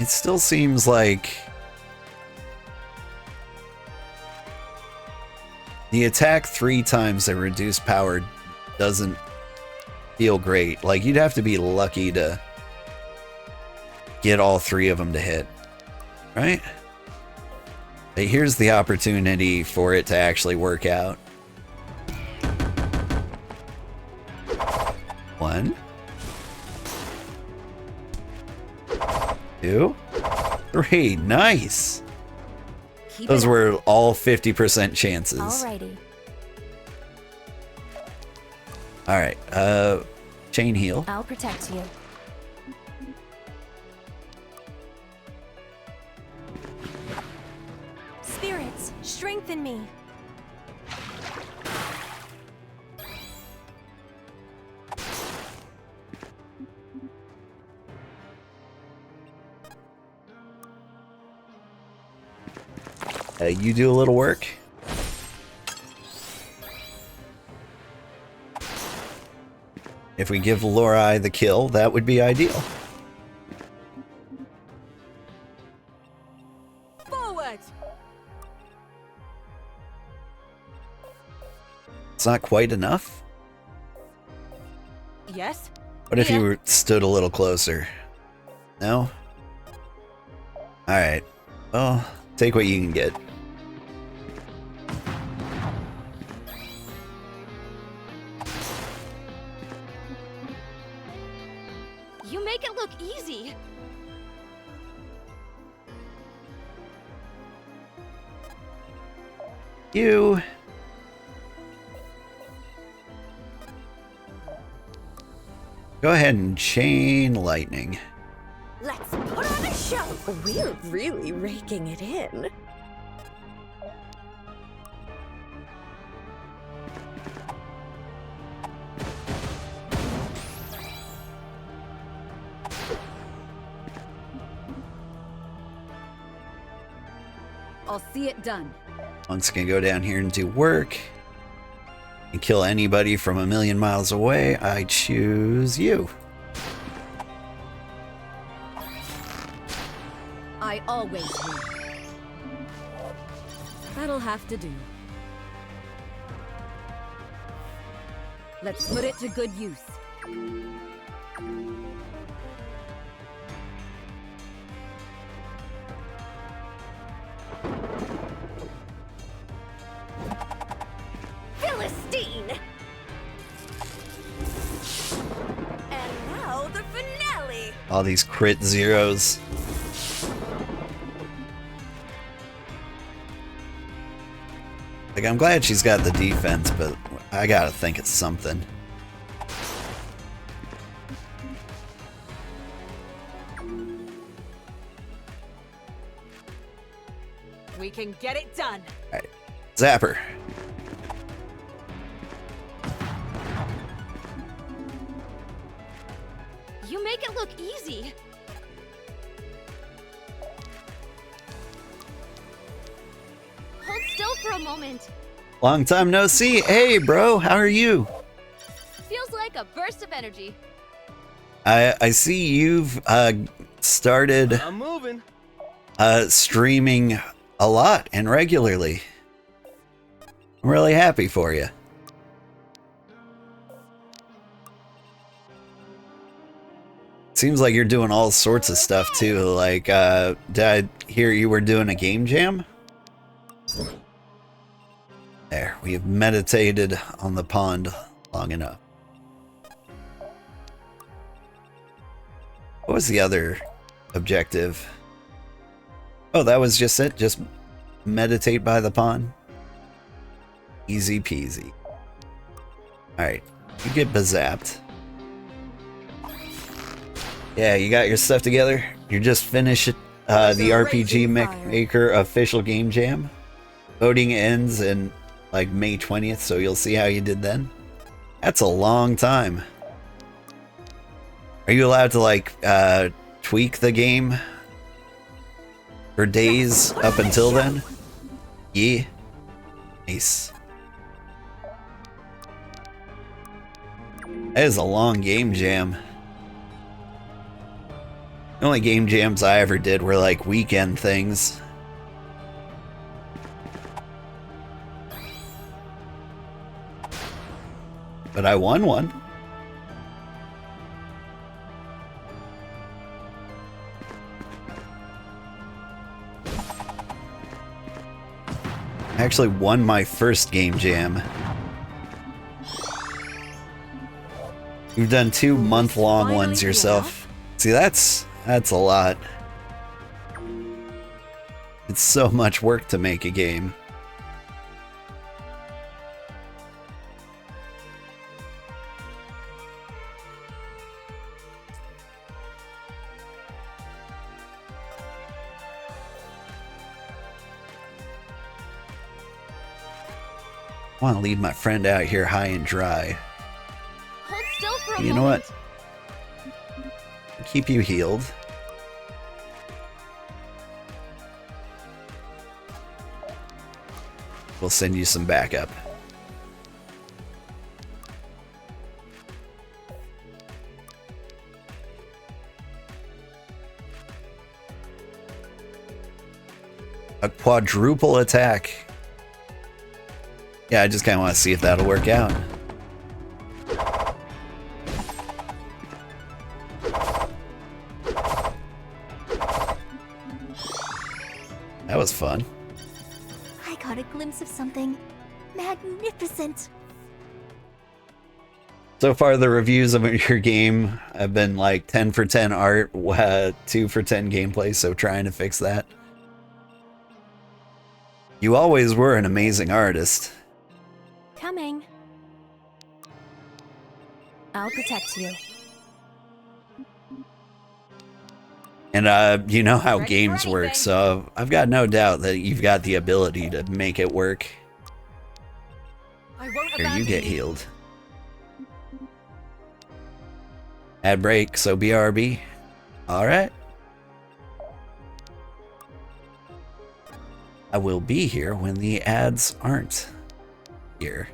It still seems like the attack 3 times at reduced power doesn't feel great. Like, you'd have to be lucky to get all 3 of them to hit, right? But here's the opportunity for it to actually work out. 1, 2, 3. Nice. Those were all 50% chances. Alrighty. Alright, chain heal. I'll protect you. Spirits, strengthen me. You do a little work. If we give Lori the kill, that would be ideal. Forward. It's not quite enough. Yes. What if you stood a little closer? No? Alright. Well, take what you can get. You make it look easy. You... Go ahead and chain lightning. Let's put on a show. We're really raking it in. I'll see it done. Monk's gonna go down here and do work. And kill anybody from a million miles away. I choose you. I always win. That'll have to do. Let's put it to good use. Philistine! And now the finale! All these crit zeros. Like, I'm glad she's got the defense, but I gotta think it's something. We can get it done. Alright. Zapper. You make it look easy. Hold still for a moment. Long time no see. Hey, bro, how are you? Feels like a burst of energy. I see you've started I'm moving. Streaming a lot and regularly. I'm really happy for you. Seems like you're doing all sorts of stuff too. Like, did I hear you were doing a game jam? There, we have meditated on the pond long enough. What was the other objective? Oh, that was just it? Just meditate by the pond? Easy peasy. Alright, you get bazapped. Yeah, you got your stuff together? You're just finished the RPG Maker official game jam? Voting ends in like May 20th, so you'll see how you did then. That's a long time. Are you allowed to like tweak the game for days up until then? Yeah. Nice. That is a long game jam. The only game jams I ever did were like weekend things. But I won one. I actually won my first game jam. You've done 2 month-long ones yourself. See, that's a lot. It's so much work to make a game. I want to leave my friend out here high and dry. Hold still for a You know what? Keep you healed. We'll send you some backup. A quadruple attack. Yeah, I just kind of want to see if that'll work out. That was fun. I caught a glimpse of something magnificent. So far, the reviews of your game have been like 10 for 10 art, 2 for 10 gameplay, so trying to fix that. You always were an amazing artist. Coming. I'll protect you. And you know how games work, so I've got no doubt that you've got the ability to make it work. Here, you get healed. Ad break, so BRB. Alright. I will be here when the ads aren't here.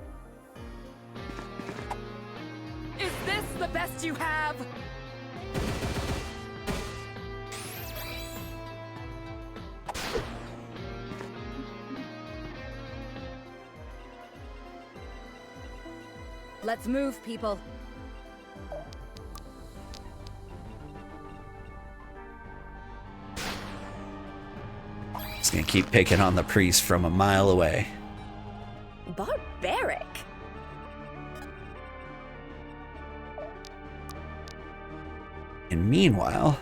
Is this the best you have? Let's move, people. Just gonna keep picking on the priest from a mile away. Barbaric. And meanwhile,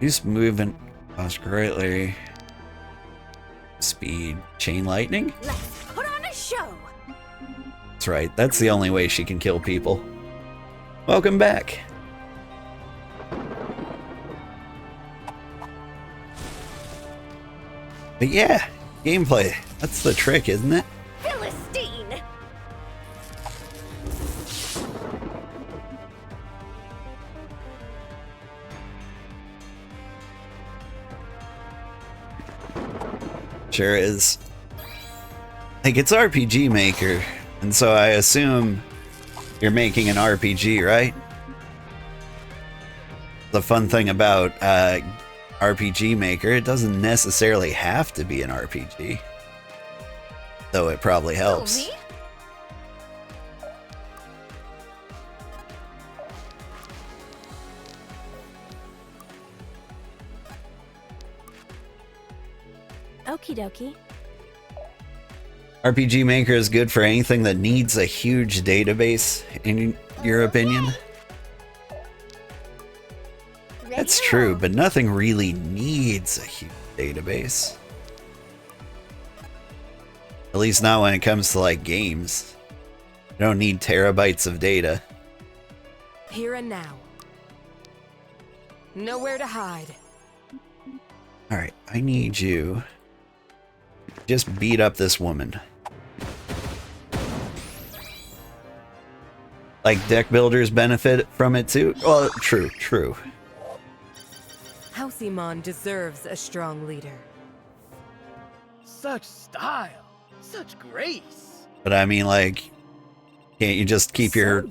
just moving cost greatly. Speed, chain lightning? Let's put on a show. That's right, that's the only way she can kill people. Welcome back. But yeah, gameplay. That's the trick, isn't it? Philistine. Sure is. Like, it's RPG Maker, and so I assume you're making an RPG, right? The fun thing about RPG Maker, it doesn't necessarily have to be an RPG. Though it probably helps. Me? Okie dokie. RPG Maker is good for anything that needs a huge database, in your opinion? That's true, but nothing really needs a huge database. At least not when it comes to like games. You don't need terabytes of data. Here and now. Nowhere to hide. Alright, I need you to just beat up this woman. Like deck builders benefit from it too? Well, true. House Iman deserves a strong leader. Such style, such grace. But I mean, like, can't you just keep your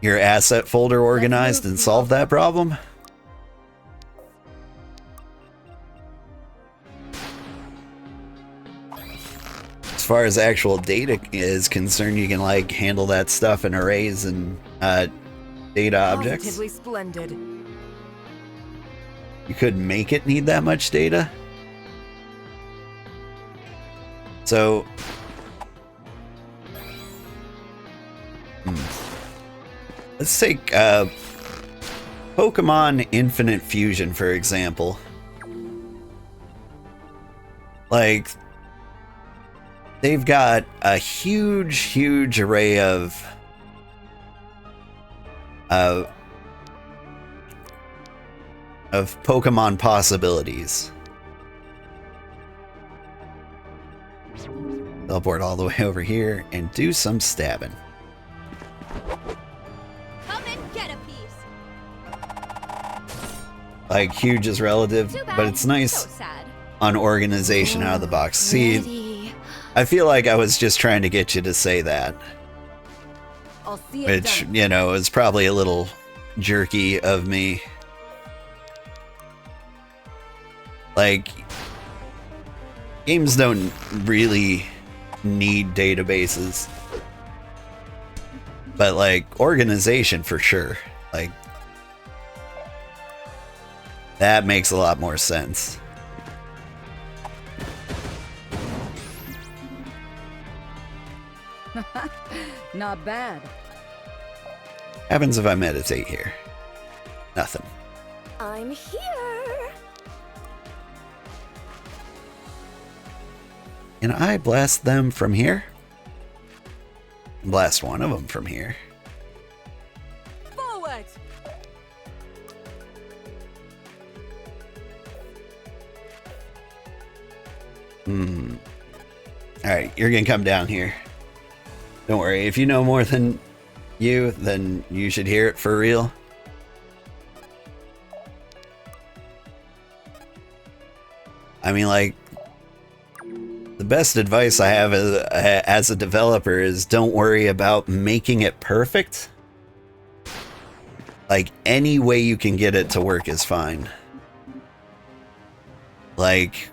asset folder organized and solve that problem? As far as actual data is concerned, you can like handle that stuff in arrays and data objects. Positively splendid. You could make it need that much data. So let's take Pokemon Infinite Fusion, for example. Like, they've got a huge array of Pokemon possibilities. Teleport all the way over here and do some stabbing. Come and get a piece. Like, huge is relative, but it's nice So sad. on organization out of the box. See, I feel like I was just trying to get you to say that. I'll see it Which, done. you know, is probably a little jerky of me. Like, games don't really need databases. But, like, organization for sure. Like, that makes a lot more sense. Not bad. Happens if I meditate here. Nothing. I'm here. Can I blast them from here? Blast one of them from here. Forward. Alright, you're gonna come down here. Don't worry, if you know more than you, then you should hear it for real. I mean, like, the best advice I have as a developer is don't worry about making it perfect. Like, any way you can get it to work is fine. Like,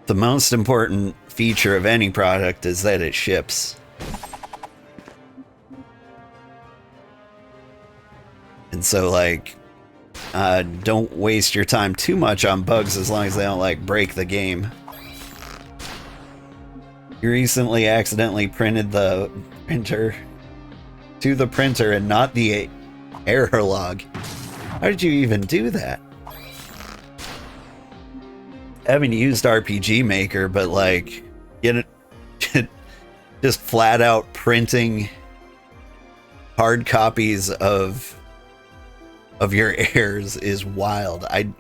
the most important feature of any product is that it ships. And so, like, don't waste your time too much on bugs as long as they don't, like, break the game. You recently accidentally printed the printer to the printer and not the error log. How did you even do that? I haven't used RPG Maker, but like, just flat out printing hard copies of your errors is wild. I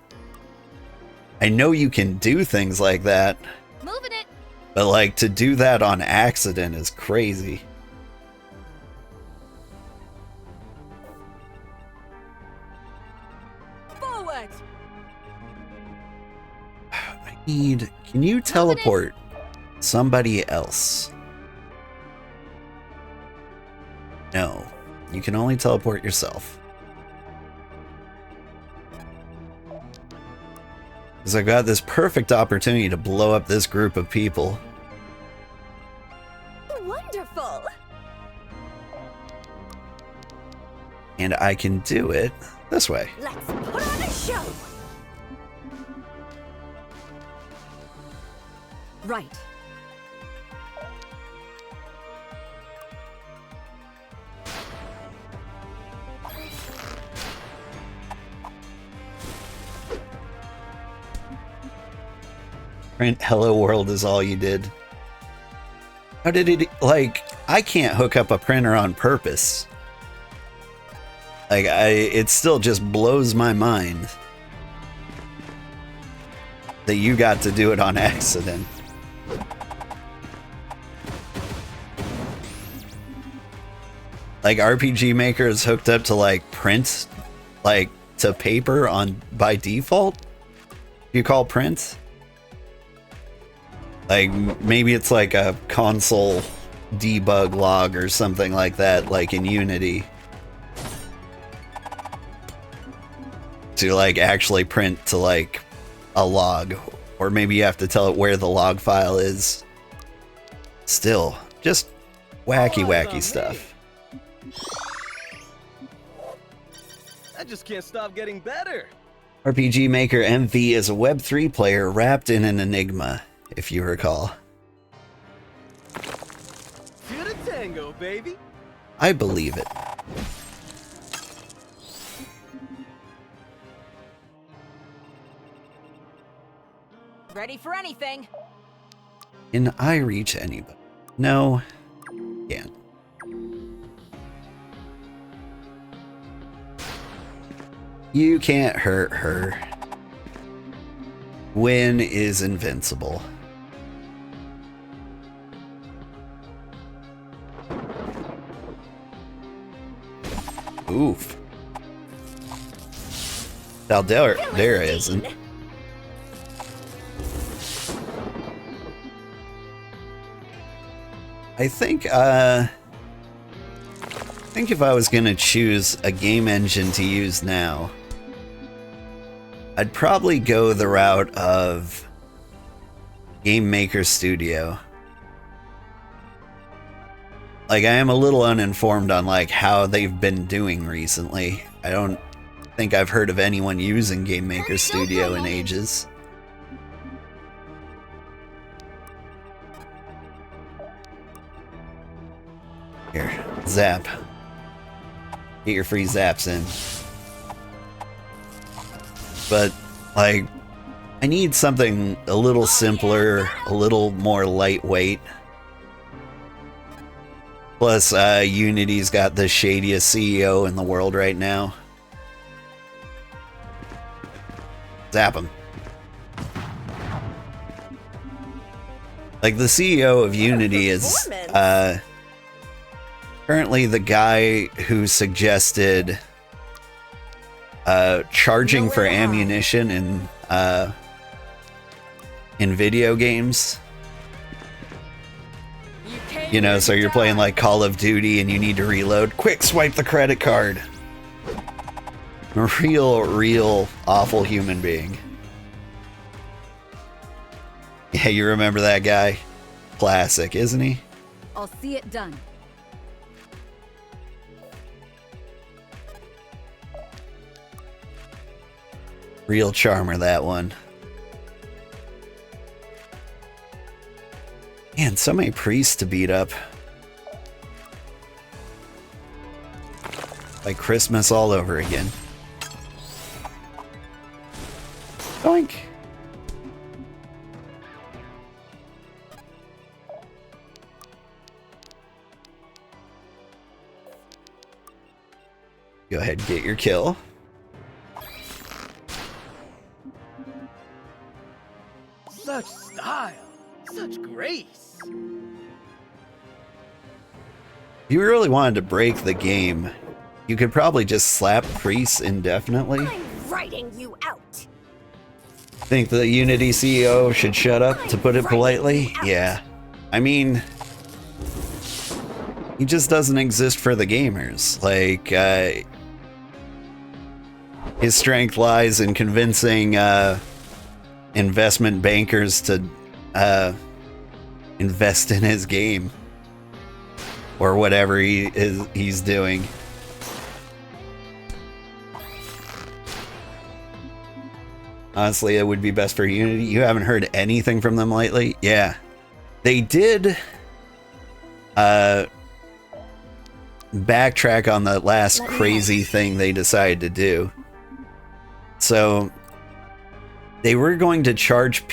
know you can do things like that. Moving it. But like, to do that on accident is crazy. Forward. Can you teleport somebody else? No, you can only teleport yourself. Because I've got this perfect opportunity to blow up this group of people. Wonderful. And I can do it this way. Let's put on a show. Right. Print Hello World is all you did. How did it, like, I can't hook up a printer on purpose. Like, it still just blows my mind that you got to do it on accident. Like, RPG Maker is hooked up to, like, print, like, to paper on by default? You call print? Like, maybe it's like a console debug log or something like that, like in Unity. To, like, actually print to, like, a log. Or maybe you have to tell it where the log file is. Still, just wacky stuff. I just can't stop getting better. RPG Maker MV is a Web3 player wrapped in an enigma, if you recall. To the tango, baby. I believe it. Ready for anything. Can I reach anybody? No. Can't. You can't hurt her. Win is invincible. Oof. Daldera isn't. I think if I was gonna choose a game engine to use now, I'd probably go the route of Game Maker Studio. Like, I am a little uninformed on, like, how they've been doing recently. I don't think I've heard of anyone using Game Maker Studio in ages. Here, zap. Get your free zaps in. But, like, I need something a little simpler, a little more lightweight. Plus, Unity's got the shadiest CEO in the world right now. Zap him. Like, the CEO of Unity is, currently the guy who suggested charging for ammunition in video games. You know, so you're playing like Call of Duty and you need to reload. Quick, swipe the credit card. A real awful human being. Yeah, you remember that guy? Classic, isn't he? I'll see it done. Real charmer, that one. Man, so many priests to beat up. Like Christmas all over again. Doink. Go ahead and get your kill. Such style, such grace. If you really wanted to break the game, you could probably just slap priests indefinitely. I'm writing you out. Think the Unity CEO should shut up, to put it politely? Yeah. I mean, he just doesn't exist for the gamers. Like, his strength lies in convincing investment bankers to invest in his game. Or whatever he's doing. Honestly, it would be best for Unity. You haven't heard anything from them lately? Yeah. They did backtrack on the last crazy thing they decided to do. So they were going to charge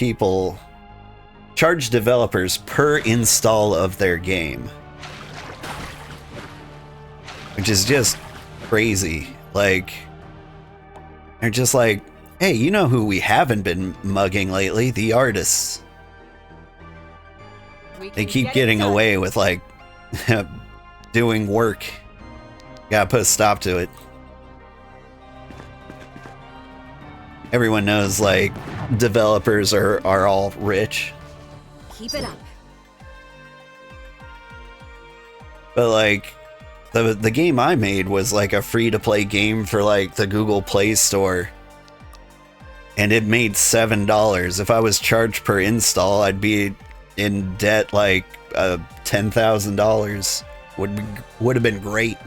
developers per install of their game. which is just crazy. Like, they're just like, hey, you know who we haven't been mugging lately? The artists. They keep getting away with, like, doing work. Gotta put a stop to it. Everyone knows, like, developers are all rich. Keep it up. But, like, the game I made was, like, a free-to-play game for, like, the Google Play Store. And it made $7. If I was charged per install, I'd be in debt, like, $10,000. Would have been great.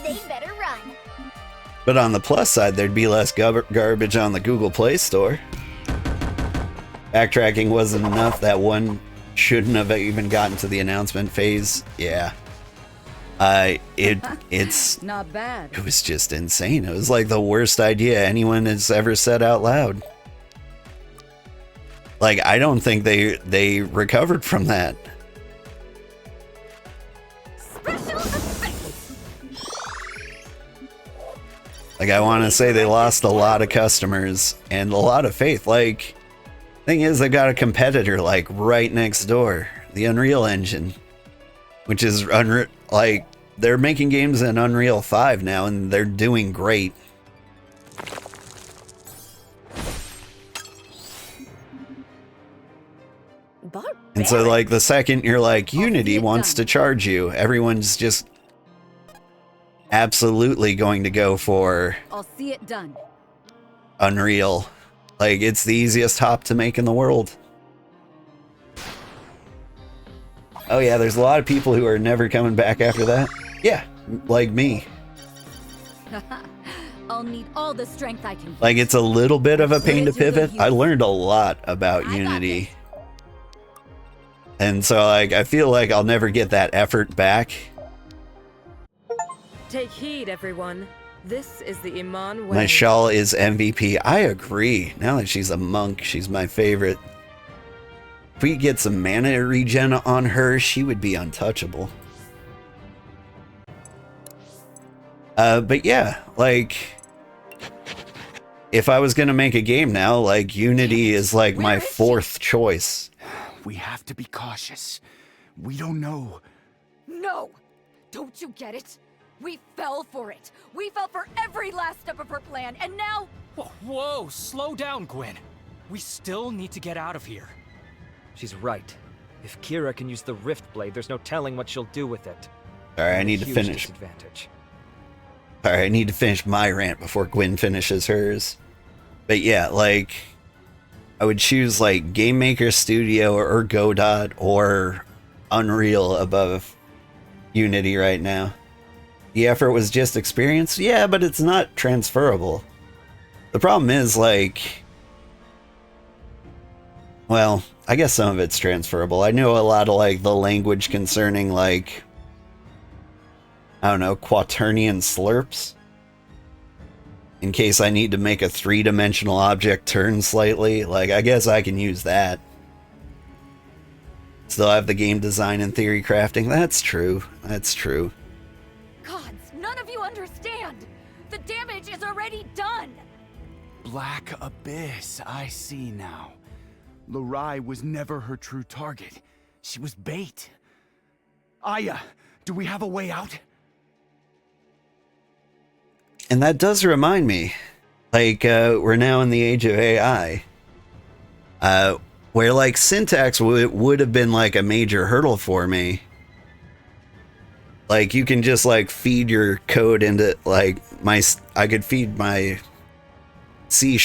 They better run. But on the plus side, there'd be less garbage on the Google Play Store. Backtracking wasn't enough. That one shouldn't have even gotten to the announcement phase. Yeah. It's not bad. It was just insane. It was like the worst idea anyone has ever said out loud. Like, I don't think they recovered from that. Like, I want to say they lost a lot of customers and a lot of faith. Like, thing is, they got a competitor, like, right next door. The Unreal Engine. Which is, like, they're making games in Unreal 5 now, and they're doing great. And so, like, the second you're like, Unity wants to charge you, everyone's just absolutely going to go for I'll see it done. Unreal. Like, it's the easiest hop to make in the world. Oh yeah, there's a lot of people who are never coming back after that. Yeah, like me. I'll need all the strength I can. Like, it's a little bit of a pain to pivot. I learned a lot about Unity. And so, like, I feel like I'll never get that effort back. Take heed, everyone. This is the Iman way. My Shawl is MVP. I agree. Now that she's a monk, she's my favorite. If we get some mana regen on her, she would be untouchable. But yeah, like, if I was gonna make a game now, like, Unity is like my fourth choice. We have to be cautious. We don't know. No! Don't you get it? We fell for it. We fell for every last step of her plan, and now... Whoa, slow down, Gwen. We still need to get out of here. She's right. If Kira can use the Rift Blade, there's no telling what she'll do with it. Alright, I need to finish. Alright, I need to finish my rant before Gwen finishes hers. But yeah, like, I would choose, like, Game Maker Studio or Godot or Unreal above Unity right now. The effort was just experience? Yeah, but it's not transferable. The problem is, like... Well, I guess some of it's transferable. I know a lot of, like, the language concerning, like... I don't know, quaternion slurps? In case I need to make a three-dimensional object turn slightly. Like, I guess I can use that. Still have the game design and theory crafting. That's true. That's true. Gods, none of you understand! The damage is already done! Black Abyss, I see now. Lurai was never her true target. She was bait. Aya, do we have a way out? And that does remind me, like, we're now in the age of AI, where, like, syntax would have been, like, a major hurdle for me. Like, you can just, like, feed your code into, like, I could feed my C#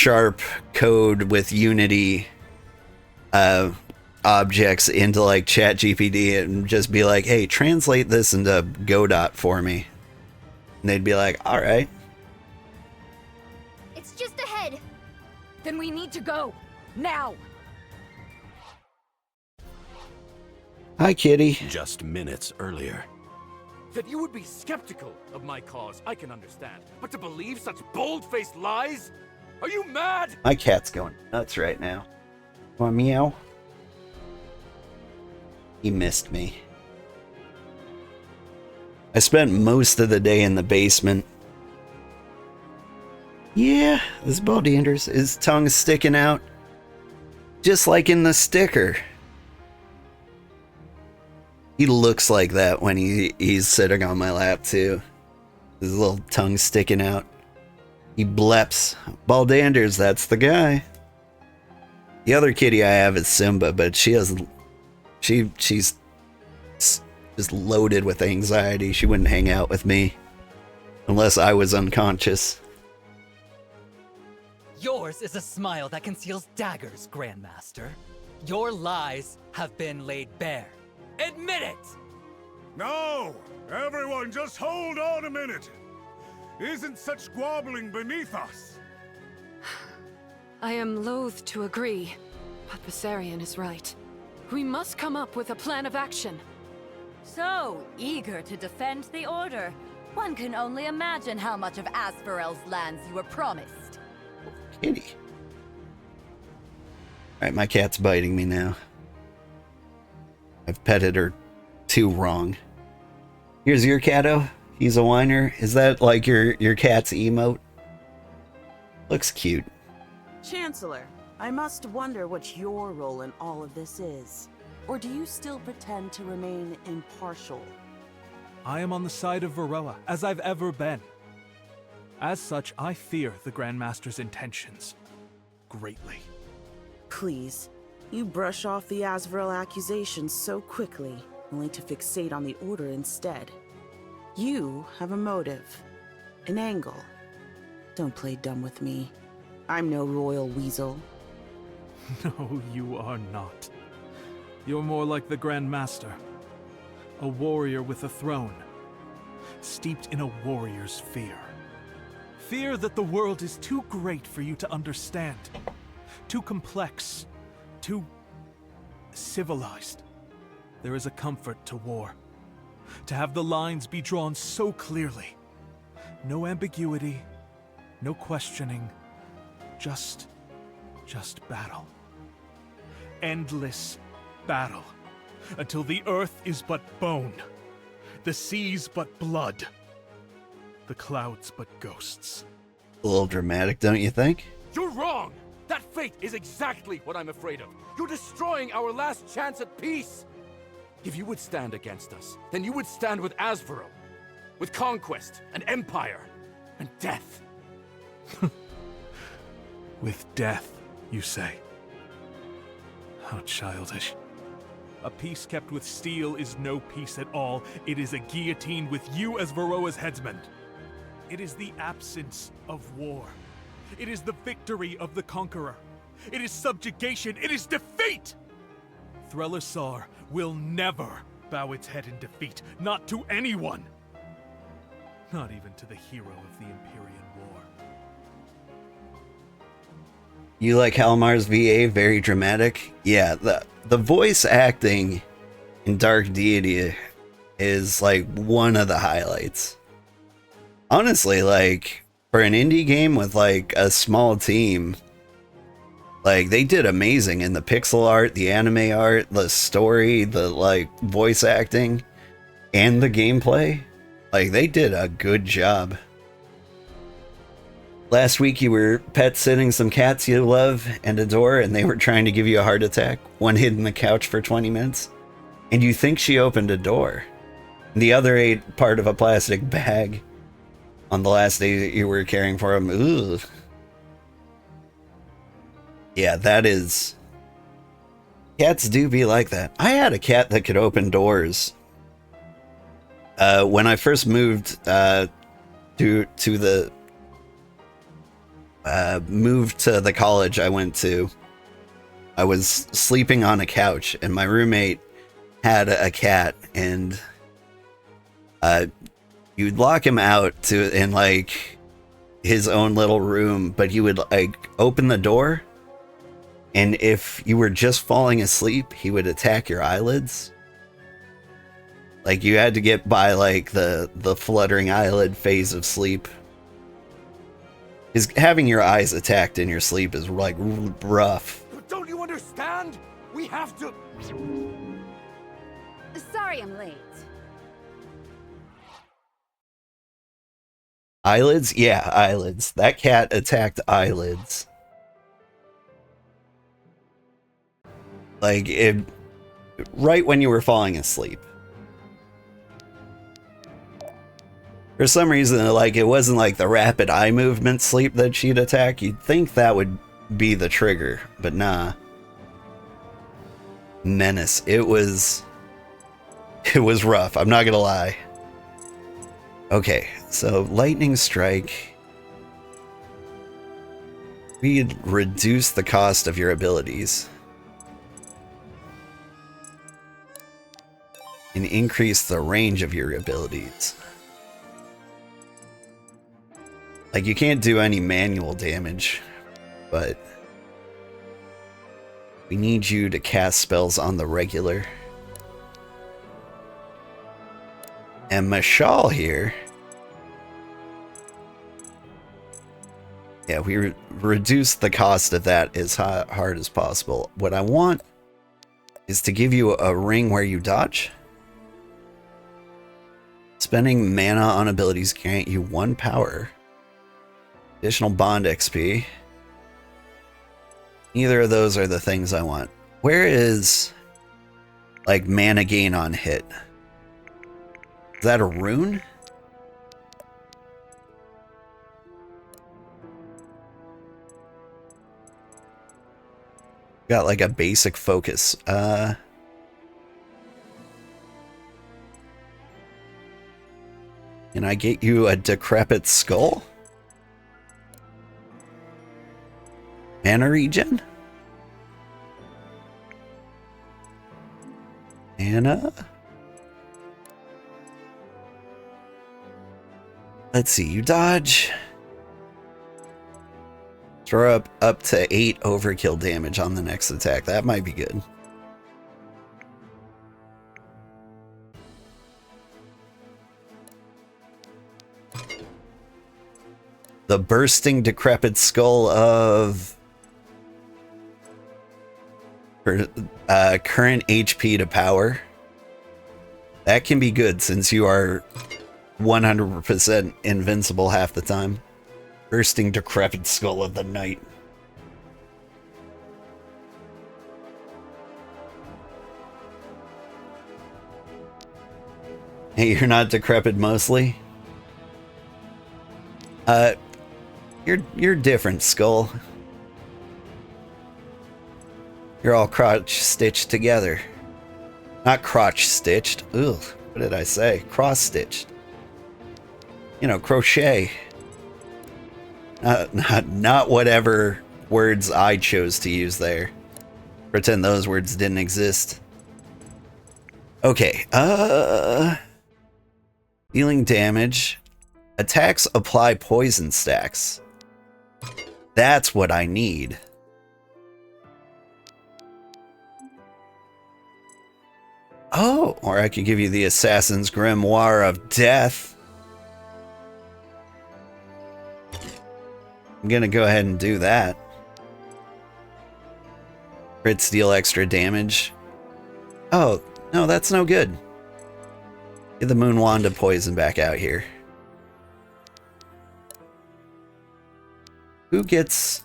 code with Unity objects into, like, ChatGPT and just be like, hey, translate this into Godot for me. And they'd be like, all right. It's just ahead. Then we need to go. Now. Hi, kitty. Just minutes earlier. That you would be skeptical of my cause, I can understand. But to believe such bold-faced lies? Are you mad? My cat's going nuts right now. Want meow? He missed me. I spent most of the day in the basement. Yeah, this Baldanders, his tongue's sticking out. Just like in the sticker. He looks like that when he's sitting on my lap too. His little tongue sticking out. He bleps. Baldanders, that's the guy. The other kitty I have is Simba, but she's just loaded with anxiety. She wouldn't hang out with me unless I was unconscious. Yours is a smile that conceals daggers, Grandmaster. Your lies have been laid bare. Admit it! No! Everyone, just hold on a minute! Isn't such squabbling beneath us? I am loath to agree, but Viserion is right. We must come up with a plan of action. So eager to defend the Order. One can only imagine how much of Asferel's lands you were promised. Kitty. Alright, my cat's biting me now. I've petted her too wrong. Here's your catto. He's a whiner. Is that like your cat's emote? Looks cute. Chancellor, I must wonder what your role in all of this is. Or do you still pretend to remain impartial? I am on the side of Varroa, as I've ever been. As such, I fear the Grandmaster's intentions greatly. Please, you brush off the Asvril accusations so quickly, only to fixate on the Order instead. You have a motive, an angle. Don't play dumb with me. I'm no royal weasel. No, you are not. You're more like the Grandmaster. A warrior with a throne. Steeped in a warrior's fear. Fear that the world is too great for you to understand. Too complex. Too civilized. There is a comfort to war. To have the lines be drawn so clearly. No ambiguity. No questioning. Just battle. Endless battle. Until the earth is but bone. The seas but blood. The clouds but ghosts. A little dramatic, don't you think? You're wrong! That fate is exactly what I'm afraid of. You're destroying our last chance at peace! If you would stand against us, then you would stand with Asvarel. With conquest, and empire, and death. With death, you say? How childish. A peace kept with steel is no peace at all. It is a guillotine with you as Varroa's headsman. It is the absence of war. It is the victory of the conqueror. It is subjugation. It is defeat! Threlisar will never bow its head in defeat. Not to anyone. Not even to the hero of the Empyrean War. You like Halmar's VA? Very dramatic? Yeah, the voice acting in Dark Deity is like one of the highlights. Honestly, like, for an indie game with like a small team, like, they did amazing in the pixel art, the anime art, the story, the like voice acting, and the gameplay. Like, they did a good job. Last week you were pet sitting some cats you love and adore, and they were trying to give you a heart attack. One hid in the couch for 20 minutes, and you think she opened a door. And the other ate part of a plastic bag on the last day that you were caring for him. Ugh. Yeah, that is... Cats do be like that. I had a cat that could open doors. When I first moved to the college I went to, I was sleeping on a couch, and my roommate had a cat, and you'd lock him out in like his own little room, but he would like open the door, and if you were just falling asleep, he would attack your eyelids. Like, you had to get by like the fluttering eyelid phase of sleep. Having your eyes attacked in your sleep is like rough. Don't you understand? We have to... Sorry I'm late. Eyelids? Yeah, eyelids. That cat attacked eyelids. Like, it... right when you were falling asleep. For some reason, like, it wasn't like the rapid eye movement sleep that she'd attack. You'd think that would be the trigger, but nah. Menace. It was rough, I'm not gonna lie. Okay, so lightning strike. We'd reduce the cost of your abilities. And increase the range of your abilities. Like, you can't do any manual damage, but we need you to cast spells on the regular. And Mashal here. Yeah, we reduce the cost of that as hard as possible. What I want is to give you a ring where you dodge. Spending mana on abilities grant you 1 power. Additional bond XP. Neither of those are the things I want. Where is, like, mana gain on hit? Is that a rune? Got like a basic focus. Can I get you a decrepit skull? Mana regen? Mana? Let's see, you dodge. Throw up to 8 overkill damage on the next attack. That might be good. The bursting decrepit skull of current HP to power. That can be good since you are 100% invincible half the time. Bursting decrepit skull of the night. Hey, you're not decrepit mostly? You're different, Skull. You're all crotch stitched together. Not crotch stitched. Ugh, what did I say? Cross stitched. You know, crochet. Not whatever words I chose to use there. Pretend those words didn't exist. Okay, dealing damage. Attacks apply poison stacks. That's what I need. Oh, or I could give you the Assassin's Grimoire of Death. I'm gonna go ahead and do that. Crits deal extra damage. Oh, no, that's no good. Get the Moon Wand of Poison back out here. Who gets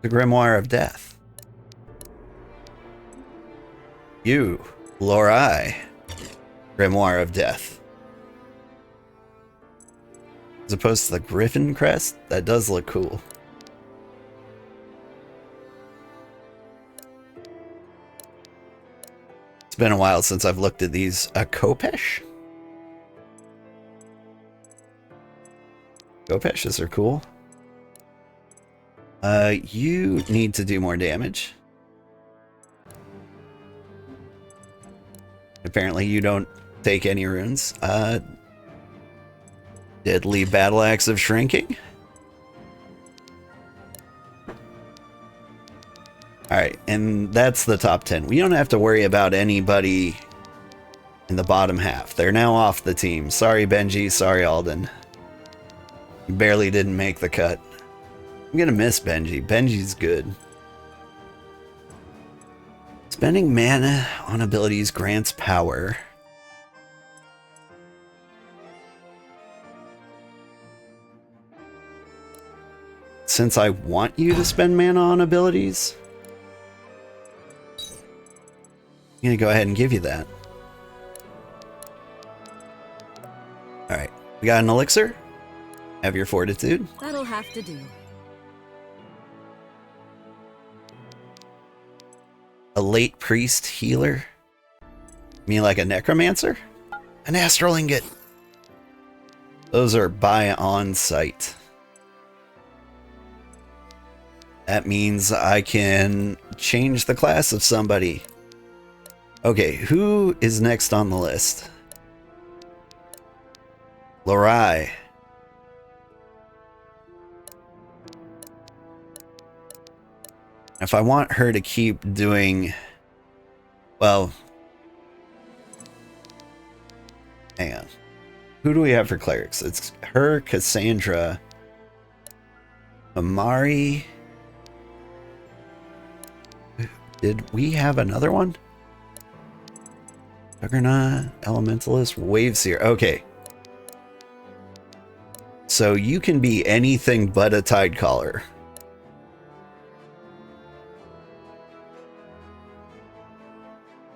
the Grimoire of Death? You, Lorai. Grimoire of Death. As opposed to the Griffin crest? That does look cool. It's been a while since I've looked at these. Kopesh? Kopeshes are cool. You need to do more damage. Apparently you don't take any runes. Deadly Battle Axe of Shrinking. Alright, and that's the top 10. We don't have to worry about anybody in the bottom half. They're now off the team. Sorry, Benji. Sorry, Alden. You barely didn't make the cut. I'm gonna miss Benji. Benji's good. Spending mana on abilities grants power. Since I want you to spend mana on abilities, I'm gonna go ahead and give you that. Alright, we got an elixir. Have your fortitude. That'll have to do. A late priest healer. You mean like a necromancer? An astral ingot. Those are buy on site. That means I can change the class of somebody. Okay, who is next on the list? Lorai. If I want her to keep doing, well, hang on. Who do we have for clerics? It's her, Cassandra, Amari. Did we have another one? Juggernaut, Elementalist, Waveseer. Okay. So you can be anything but a Tidecaller.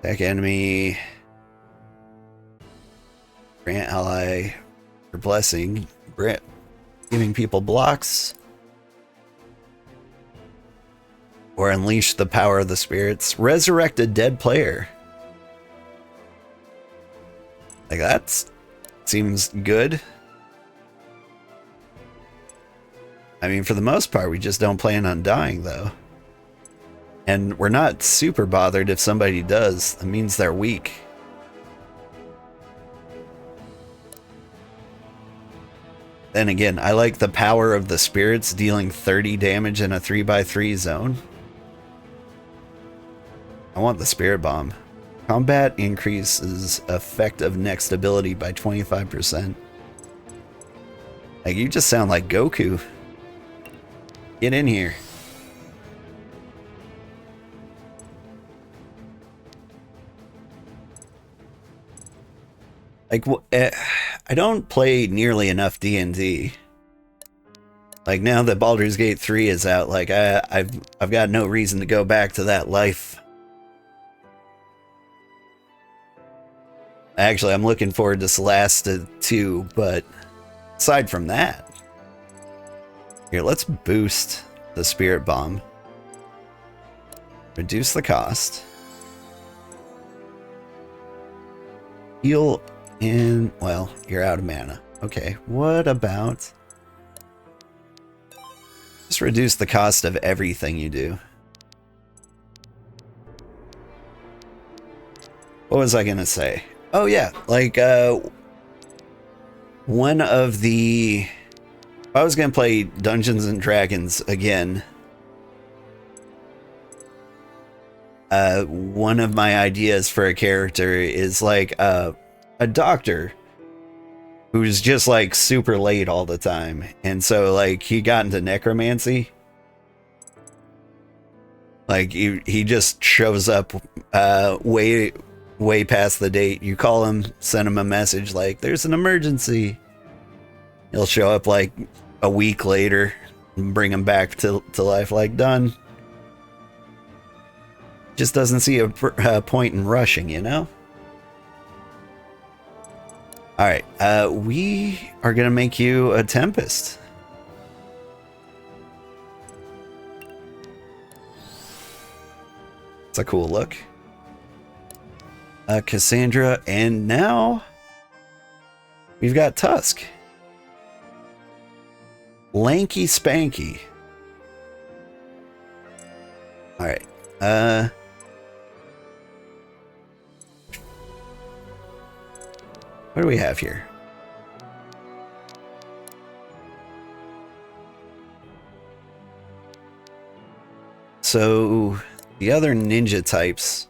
Attack enemy. Grant ally for blessing. Grant giving people blocks. Or unleash the power of the spirits. Resurrect a dead player. Like that seems good. I mean, for the most part, we just don't plan on dying, though. And we're not super bothered if somebody does. That means they're weak. Then again, I like the power of the spirits dealing 30 damage in a 3x3 zone. I want the Spirit Bomb. Combat increases effect of next ability by 25%. Like, you just sound like Goku. Get in here. Like, I don't play nearly enough D&D. Like, now that Baldur's Gate 3 is out, like, I've got no reason to go back to that life. Actually, I'm looking forward to Celeste 2, but aside from that, here, let's boost the Spirit Bomb. Reduce the cost. Heal in, well, you're out of mana. Okay, what about just reduce the cost of everything you do? What was I gonna say? Oh yeah, like one of the, if I was gonna play Dungeons and Dragons again, one of my ideas for a character is like a doctor who's just like super late all the time, and so like he got into necromancy. Like he just shows up way past the date. You call him, send him a message like there's an emergency. He'll show up like a week later and bring him back to life. Like, done. Just doesn't see a point in rushing, you know? Alright, we are gonna make you a Tempest. It's a cool look. Cassandra, and now we've got Tusk. Lanky Spanky. Alright, what do we have here? So the other ninja types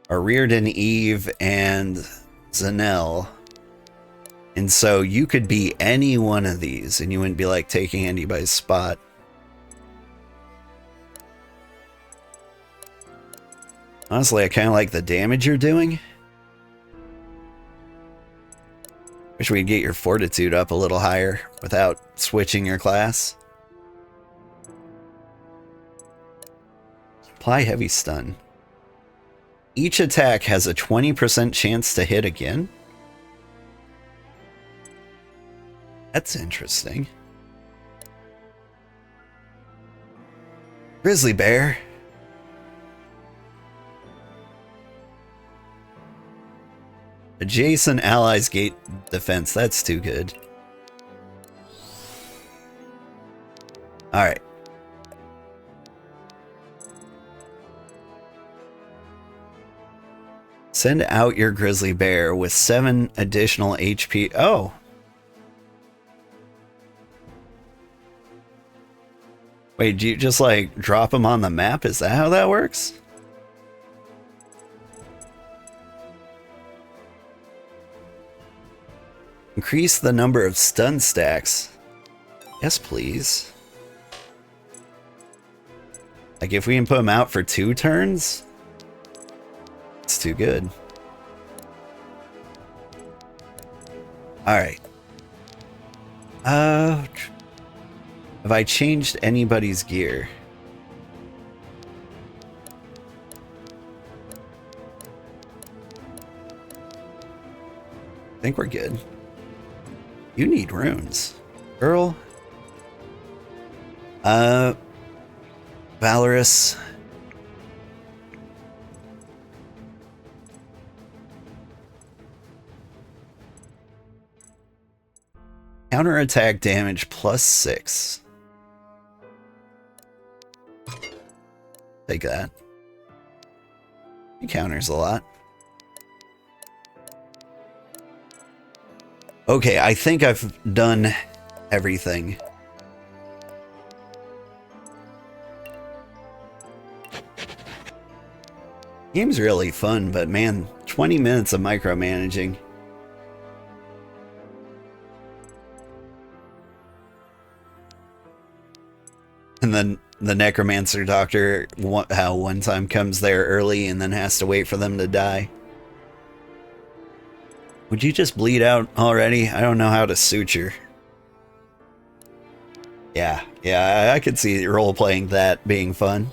are Reardon, Eve, and Zanel. And so you could be any one of these and you wouldn't be like taking anybody's spot. Honestly, I kind of like the damage you're doing. Wish we'd get your fortitude up a little higher without switching your class. Apply heavy stun. Each attack has a 20% chance to hit again. That's interesting. Grizzly bear. Adjacent allies gate defense. That's too good. Alright. Send out your grizzly bear with 7 additional HP. Oh. Wait, do you just like drop him on the map? Is that how that works? Increase the number of stun stacks. Yes, please. Like if we can put him out for 2 turns, it's too good. Alright. Have I changed anybody's gear? I think we're good. You need runes. Girl. Valorous. Counterattack damage +6. Take that. He counters a lot. Okay, I think I've done everything. Game's really fun, but man, 20 minutes of micromanaging. And then the Necromancer Doctor, how one time comes there early and then has to wait for them to die. Would you just bleed out already? I don't know how to suture. Yeah, I could see role-playing that being fun.